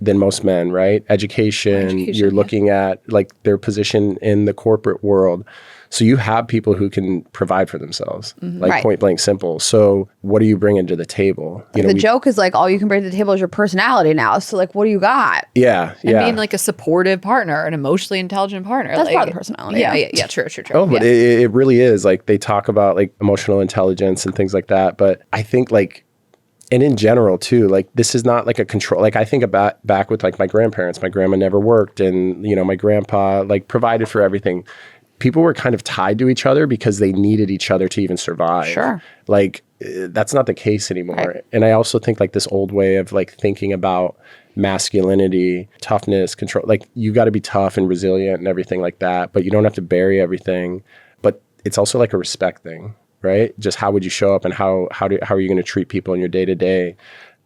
than most men, right? Education, you're looking at like their position in the corporate world. So you have people who can provide for themselves, like point blank simple. So what are you bringing to the table? You know, the joke is like all you can bring to the table is your personality now. So like, what do you got? Yeah. And being like a supportive partner, an emotionally intelligent partner. That's like, part of the personality. Yeah, true. Oh, but it really is. Like they talk about like emotional intelligence and things like that. But I think like, and in general too, like this is not like a control. Like I think about back with like my grandparents, my grandma never worked and, you know, my grandpa like provided for everything. People were kind of tied to each other because they needed each other to even survive. Sure. Like that's not the case anymore. Right. And I also think like this old way of like thinking about masculinity, toughness, control, like you got to be tough and resilient and everything like that, but you don't have to bury everything. But it's also like a respect thing, right? Just how would you show up and how are you going to treat people in your day to day?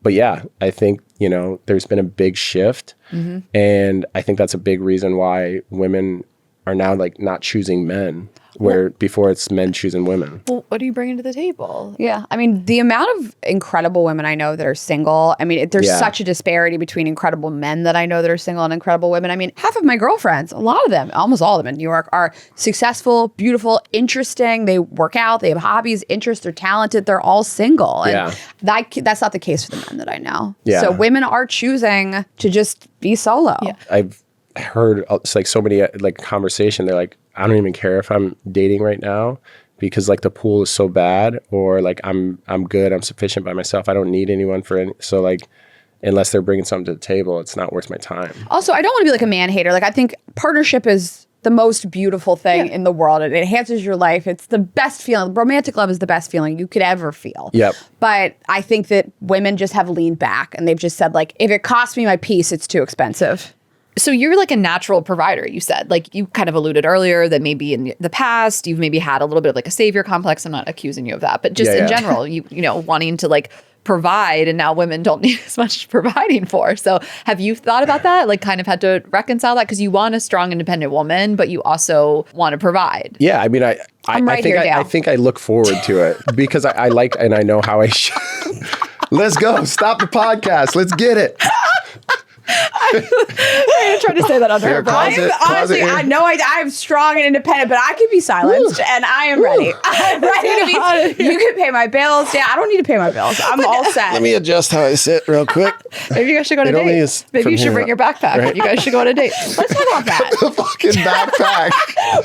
But yeah, I think, you know, there's been a big shift and I think that's a big reason why women are now like not choosing men where before it's men choosing women. Well, what are you bringing to the table? Yeah. I mean, the amount of incredible women I know that are single, I mean, there's such a disparity between incredible men that I know that are single and incredible women. I mean, half of my girlfriends, a lot of them, almost all of them in New York are successful, beautiful, interesting. They work out, they have hobbies, interests, they're talented. They're all single. And that's not the case for the men that I know. Yeah. So women are choosing to just be solo. Yeah. I've heard it's like so many like conversation. They're like, I don't even care if I'm dating right now because like the pool is so bad, or like I'm good, I'm sufficient by myself. I don't need anyone for any. So like, unless they're bringing something to the table, it's not worth my time. Also, I don't want to be like a man hater. Like I think partnership is the most beautiful thing in the world. It enhances your life. It's the best feeling. Romantic love is the best feeling you could ever feel. Yep. But I think that women just have leaned back and they've just said like, if it costs me my peace, it's too expensive. So you're like a natural provider, you said. Like you kind of alluded earlier that maybe in the past you've maybe had a little bit of like a savior complex. I'm not accusing you of that, but just in general, you know, wanting to like provide, and now women don't need as much providing for. So have you thought about that? Like kind of had to reconcile that because you want a strong, independent woman, but you also want to provide. Yeah, I mean, I think I look forward to it because I like and I know how I should. Let's go. Stop the podcast. Let's get it. I tried to say that under her breath. Honestly, I know I'm strong and independent, but I can be silenced and I am ready. I'm ready to be. You can pay my bills. Yeah, I don't need to pay my bills. I'm all set. Let me adjust how I sit real quick. Maybe you guys should go on a date. Maybe you should bring your backpack. Right? You guys should go on a date. Let's talk about that. The fucking backpack.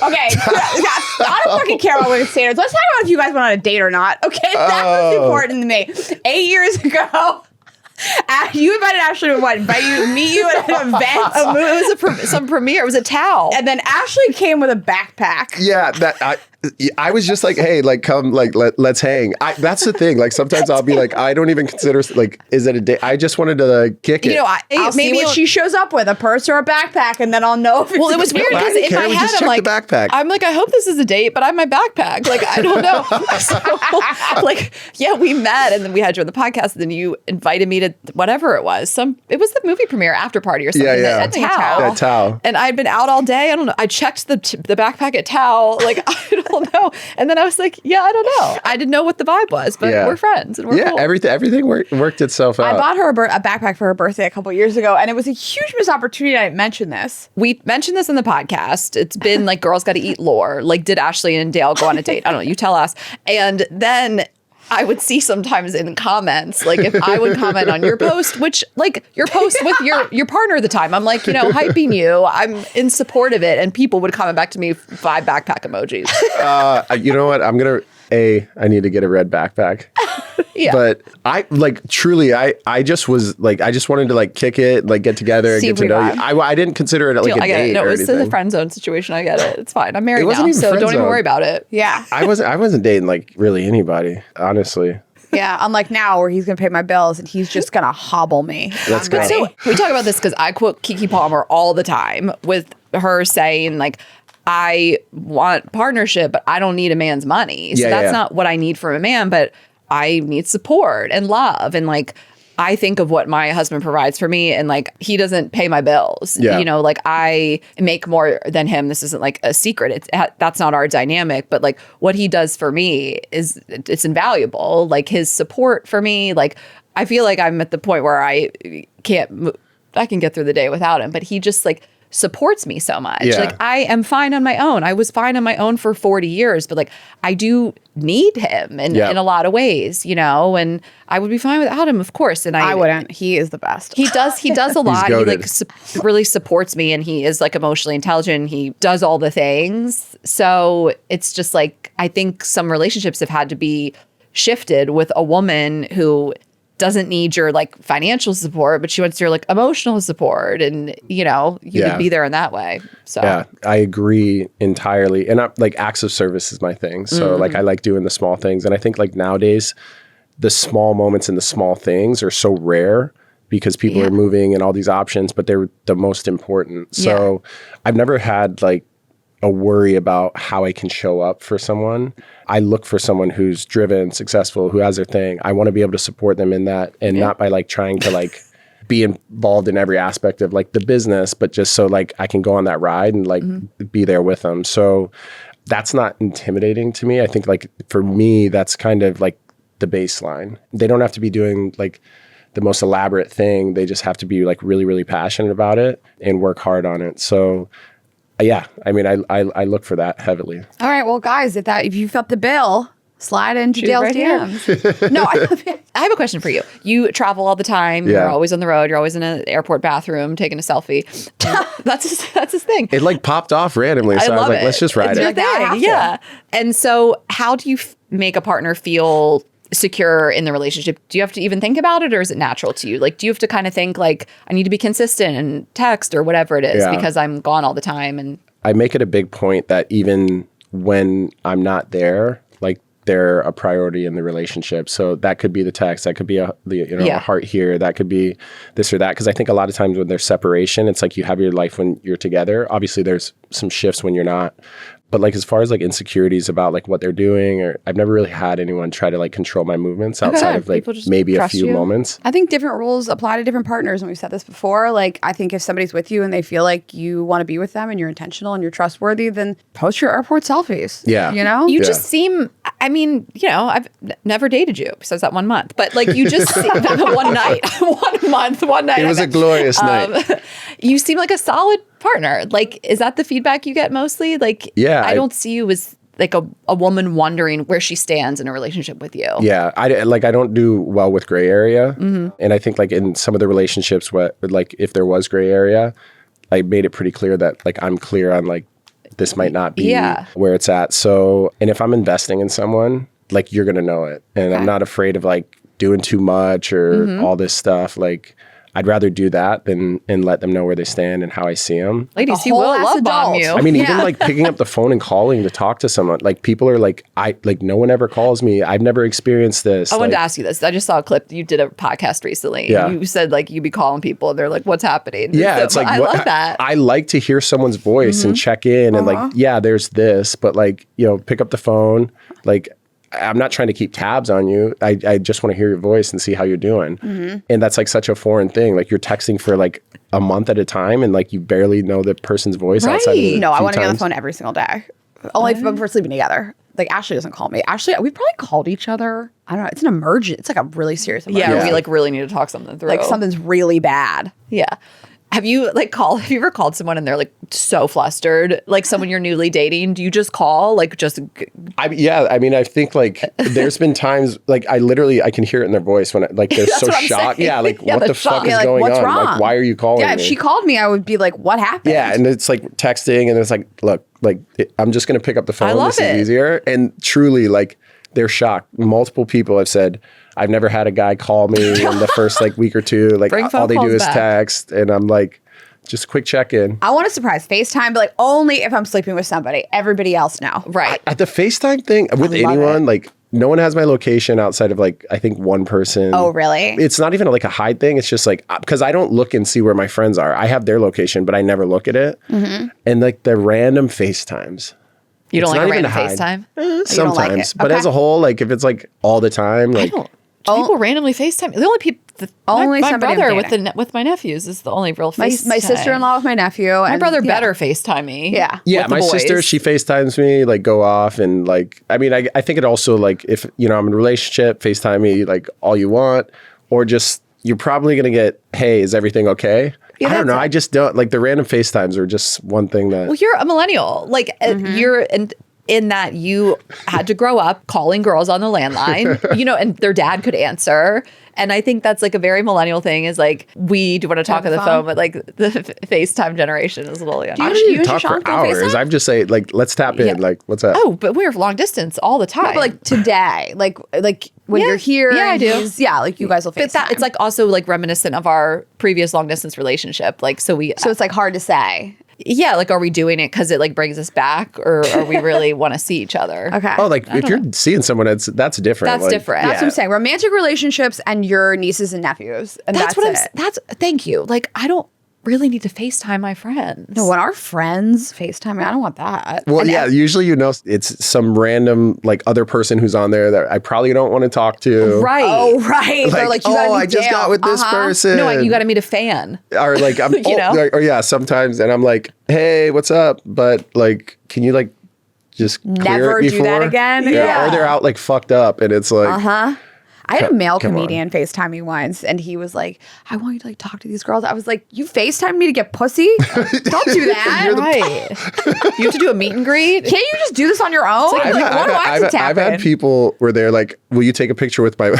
Okay. I don't fucking care about women's standards. Let's talk about if you guys went on a date or not. Okay, that was important to me. 8 years ago. You invited Ashley to what? Meet you at an event? It was some premiere. It was a towel. And then Ashley came with a backpack. Yeah, I was just like, hey, like come, like let's hang. That's the thing. Like sometimes I'll be like, I don't even consider like, is it a date? I just wanted to like, kick it. You know, I'll see what she shows up with, a purse or a backpack, and then I'll know if it's it was weird because in my head I'm like, I'm like, I hope this is a date, but I have my backpack. Like I don't know. So, like, yeah, we met and then we had you on the podcast. And then you invited me to whatever it was. It was the movie premiere after party or something. Yeah. A towel. That towel. And I'd been out all day. I don't know. I checked the backpack at towel. Like I don't know. And then I was like, yeah, I don't know. I didn't know what the vibe was, but we're friends and we're cool. Everything worked itself out. I bought her a backpack for her birthday a couple years ago, and it was a huge missed opportunity. I didn't mention this. We mentioned this in the podcast. It's been like Girls Gotta Eat lore. Like, did Ashley and Dale go on a date? I don't know. You tell us. And then I would see sometimes in comments, like if I would comment on your post, which like your post with your partner at the time, I'm like, you know, hyping you, I'm in support of it. And people would comment back to me 5 backpack emojis. You know what? I need to get a red backpack. Yeah. But I like truly, I just was like, I just wanted to like kick it, like get together and get to know you. I didn't consider it like a date. No, or it's in the friend zone situation. I get it. It's fine. I'm married now, so don't even worry about it. Yeah. I wasn't dating like really anybody, honestly. Yeah, unlike now where he's going to pay my bills and he's just going to hobble me. Let's go. So we talk about this because I quote Keke Palmer all the time with her saying like, I want partnership, but I don't need a man's money. So that's not what I need from a man, but I need support and love. And like, I think of what my husband provides for me and like, he doesn't pay my bills. Yeah. You know, like I make more than him. This isn't like a secret. That's not our dynamic, but like what he does for me it's invaluable. Like his support for me, like I feel like I'm at the point where I can get through the day without him, but he just like supports me so much. Yeah. Like I am fine on my own. I was fine on my own for 40 years, but like I do need him in a lot of ways, you know, and I would be fine without him, of course. And I wouldn't. He is the best. He does a lot. He goated. like really supports me and he is like emotionally intelligent. He does all the things. So it's just like, I think some relationships have had to be shifted with a woman who doesn't need your like financial support, but she wants your like emotional support, and you know you could be there in that way. So yeah, I agree entirely. And like acts of service is my thing. So like I like doing the small things, and I think like nowadays the small moments and the small things are so rare because people are moving and all these options, but they're the most important. So I've never had like a worry about how I can show up for someone. I look for someone who's driven, successful, who has their thing. I want to be able to support them in that, and not by like trying to like be involved in every aspect of like the business, but just so like I can go on that ride and like be there with them. So that's not intimidating to me. I think like for me, that's kind of like the baseline. They don't have to be doing like the most elaborate thing. They just have to be like really, really passionate about it and work hard on it. So yeah, I mean, I look for that heavily. All right, well, guys, if you felt the bill, slide into Shoot Dale's right here. DMs. No, I have a question for you. You travel all the time. Yeah. You're always on the road. You're always in an airport bathroom taking a selfie. That's his thing. It like popped off randomly. So I was like, let's just ride It's your it. thing. Yeah. And so how do you make a partner feel secure in the relationship? Do you have to even think about it, or is it natural to you? Like, do you have to kind of think like, I need to be consistent and text or whatever it is because I'm gone all the time? And I make it a big point that even when I'm not there, like they're a priority in the relationship. So that could be the text, that could be a heart here, that could be this or that. Because I think a lot of times when there's separation, it's like you have your life when you're together. Obviously, there's some shifts when you're not. But like as far as like insecurities about like what they're doing, or I've never really had anyone try to like control my movements outside of like maybe a few moments. I think different rules apply to different partners, and we've said this before. Like, I think if somebody's with you and they feel like you want to be with them and you're intentional and you're trustworthy, then post your airport selfies. Yeah. You know? you just seem, I mean, you know, I've never dated you besides that 1 month, but like you just seem, one night, 1 month, one night. It was a glorious night. You seem like a solid partner. Like, is that the feedback you get mostly? Like, I don't see you as like a woman wondering where she stands in a relationship with you. Yeah. I don't do well with gray area. And I think like in some of the relationships where like if there was gray area, I made it pretty clear that like I'm clear on like this might not be where it's at. So, and if I'm investing in someone, like you're going to know it. And I'm not afraid of like doing too much or all this stuff. Like I'd rather do that than and let them know where they stand and how I see them. Ladies, he will love bomb you. I mean, even like picking up the phone and calling to talk to someone. Like people are like, no one ever calls me. I've never experienced this. I wanted to ask you this. I just saw a clip. You did a podcast recently. Yeah. You said like you'd be calling people and they're like, what's happening? Yeah. So, It's like, I love that. I like to hear someone's voice and check in and like, there's this, but like, pick up the phone. Like, I'm not trying to keep tabs on you. I just want to hear your voice and see how you're doing. And that's like such a foreign thing. Like you're texting for like a month at a time and like you barely know the person's voice outside of the No, I few want to be on the times. phone every single day. Only if we're sleeping together. Like Ashley doesn't call me. Ashley, we've probably called each other. I don't know. It's an emergent. It's like a really serious emergency. Yeah, we like really need to talk something through. Like something's really bad. Yeah. Have you ever called someone and they're like so flustered? Like someone you're newly dating? Do you just call? Like just I mean, I think like there's been times like I can hear it in their voice when like they're so shocked. Yeah, like what the fuck is like, going what's on? wrong? Like why are you calling Yeah, if me? she called me, I would be like, what happened? Yeah, and it's like texting and it's like, look, like I'm just going to pick up the phone. I love this is easier. And truly like they're shocked. Multiple people have said, I've never had a guy call me in the first like week or two. Like all they do is text. And I'm like, just a quick check-in. I want a surprise FaceTime, but like only if I'm sleeping with somebody. Everybody else now. Right. At the FaceTime thing with anyone, like no one has my location outside of like, I think one person. Oh, really? It's not even like a hide thing. It's just like, because I don't look and see where my friends are. I have their location, but I never look at it. And like the random FaceTimes. You don't It's like a not even random to hide. FaceTime? Sometimes. like it. But Okay. as a whole, like if it's like all the time, like Do people randomly FaceTime? The only people, Only my somebody I'm brother with dating. with my nephews is the only real My FaceTime. sister-in-law with my nephew. My brother better FaceTime me. Yeah. yeah, with the my sister, boys. she FaceTimes me, like go off and like, I mean, I think it also like if, you know, I'm in a relationship, FaceTime me like all you want, or just, you're probably going to get, hey, is everything okay? Yeah, I don't that's know. it. I just don't like the random FaceTimes are just one thing that. Well, you're a millennial. Like you're in that you had to grow up calling girls on the landline, you know, and their dad could answer. And I think that's like a very millennial thing is like, we do want to talk on the phone, but like the FaCetime generation is a little young. I you don't and even talk for Shashank don't hours. FaceTime? I'm just saying, like, let's tap in. Yeah. Like, what's up? Oh, but we're long distance all the time. But like today, like when Yeah. you're here, Yeah, I and do. Yeah, like you guys will FaceTime. but that it's like also like reminiscent of our previous long distance relationship. Like, so it's like hard to say. yeah, like, are we doing it because it like brings us back, or are we really want to see each other? Okay. Oh, like if you're seeing someone, that's different. That's like, different. That's what I'm saying. Romantic relationships and your nieces and nephews. And that's what I'm. it. That's thank you. Like, I don't really need to FaceTime my friends. No, when our friends FaceTime, I don't want that. Well, And yeah, usually, you know, it's some random like other person who's on there that I probably don't want to talk to. Right. Oh, right. They're like, you gotta oh, meet I just Dale. got with this person. No, you got to meet a fan. Or like, I'm, You know? or yeah, sometimes, and I'm like, hey, what's up? But like, can you like just clear Never it do that before? again? Yeah. Yeah. Or they're out like fucked up, and it's like, I had a male come on. comedian FaceTime me once, and he was like, I want you to like talk to these girls. I was like, you FaceTime me to get pussy? Don't do that. Right. You have to do a meet and greet. Can't you just do this on your own? Like, what do I have to tap I've in? had people where they're like, "Will you take a picture with my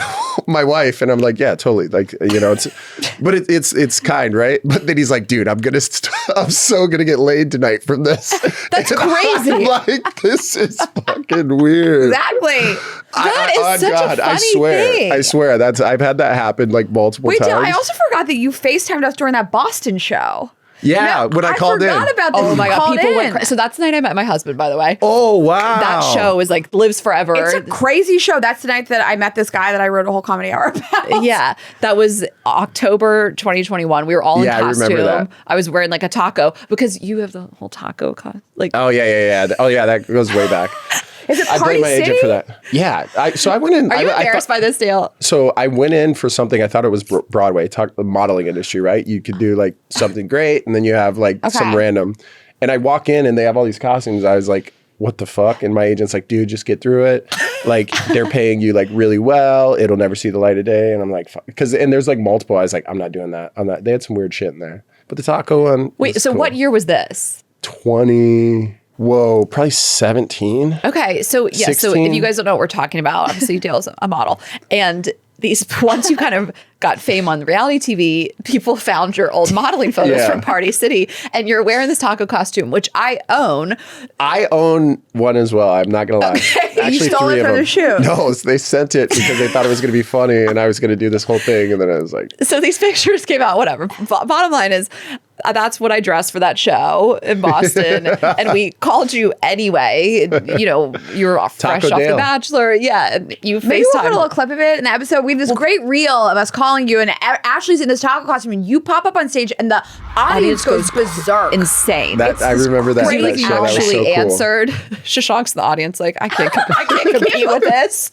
my wife?" And I'm like, "Yeah, totally." Like, you know, but it's kind, right? But then he's like, "Dude, I'm so gonna get laid tonight from this." That's And crazy. I'm like, this is fucking weird. Exactly. That is such a funny thing. I swear I've had that happen like multiple Wait, times. Dale, I also forgot that you FaceTimed us during that Boston show. yeah, No, when I called in. forgot about this. Oh my You god, called people in. went crazy. So that's the night I met my husband, by the way. Oh wow, That show is like lives forever. It's a crazy show. That's the night that I met this guy that I wrote a whole comedy hour about. Yeah, that was October 2021. We were all in Yeah, I costume. remember that. I was wearing like a taco because you have the whole taco like. Oh yeah. Oh yeah, that goes way back. Is it I Party blame my agent City? for that. Yeah, so I went in. Are you I embarrassed by this, Dale? So I went in for something. I thought it was Broadway, the modeling industry, right? You could do like something great, and then you have like some Okay. random. And I walk in, and they have all these costumes. I was like, "What the fuck?" And my agent's like, "Dude, just get through it. Like they're paying you like really well. It'll never see the light of day." And I'm like, and there's like multiple. I was like, "I'm not doing that. I'm not." They had some weird shit in there, but the taco one. Wait, was so cool. what year was this? 20. Whoa, probably 17. Okay, so yeah, so if 16. you guys don't know what we're talking about, obviously Dale's a model, and these once you kind of got fame on reality TV, people found your old modeling photos Yeah. from Party City, and you're wearing this taco costume, which I own. I own one as well. I'm not gonna lie. You stole it three of from the them. shoot. No, they sent it because they thought it was gonna be funny, and I was gonna do this whole thing, and then I was like, So these pictures came out. Whatever. Bottom line is. That's what I dressed for that show in Boston, and we called you anyway. You know, you were fresh Taco off The Dale. Bachelor, yeah. And you Maybe we'll put a FaceTime. little clip of it in the episode. We have this great reel of us calling you, and Ashley's in this taco costume, and you pop up on stage, and the audience goes berserk. Insane. that. I remember that. You That like show. That was so actually cool. answered. Shashank's in the audience, like I can't compete with this.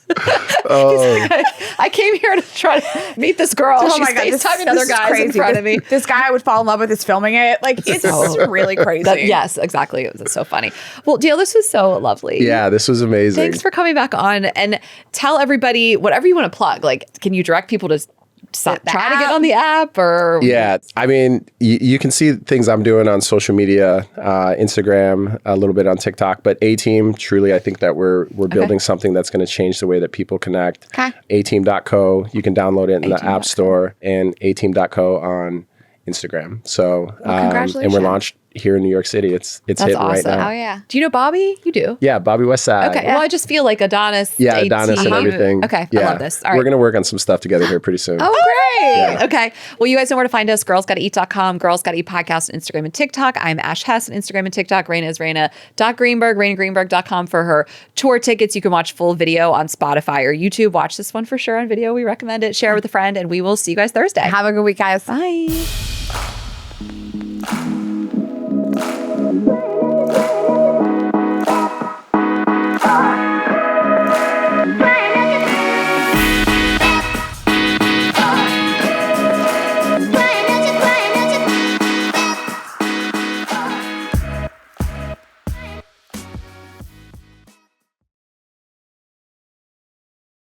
Oh. He's like, I came here to try to meet this girl. Oh She's my God, FaceTiming other is guys in crazy. front of me. This guy I would fall in love with is filming it. Like, it's really crazy. Yes, exactly. It was so funny. Well, Dale, this was so lovely. Yeah, this was amazing. Thanks for coming back on, and tell everybody whatever you want to plug. Like, can you direct people to try to get on the app or? Yeah, I mean, you can see things I'm doing on social media, Instagram, a little bit on TikTok, but A-Team, truly, I think that we're building something that's going to change the way that people connect. Okay. A-Team.co, you can download it in the A-Team.co. App Store, and A-Team.co on Instagram. So, and we're congratulations. launched here in New York City. It's That's hitting right awesome. now. Oh yeah. Do you know Bobby? You do. Yeah, Bobby Westside. Okay. Well, I just feel like Adonis. Yeah, AT. Adonis and everything. Okay. Yeah. I love this. All right. We're going to work on some stuff together here pretty soon. Oh, great. Yeah. Okay. Well, you guys know where to find us. Girlsgottaeat.com, Girls Gotta Eat Podcast on Instagram and TikTok. I'm Ash Hess on Instagram and TikTok. Rayna is Rayna.Greenberg, RaynaGreenberg.com for her tour tickets. You can watch full video on Spotify or YouTube. Watch this one for sure on video. We recommend it. Share with a friend, and we will see you guys Thursday. Have a good week, guys. Bye.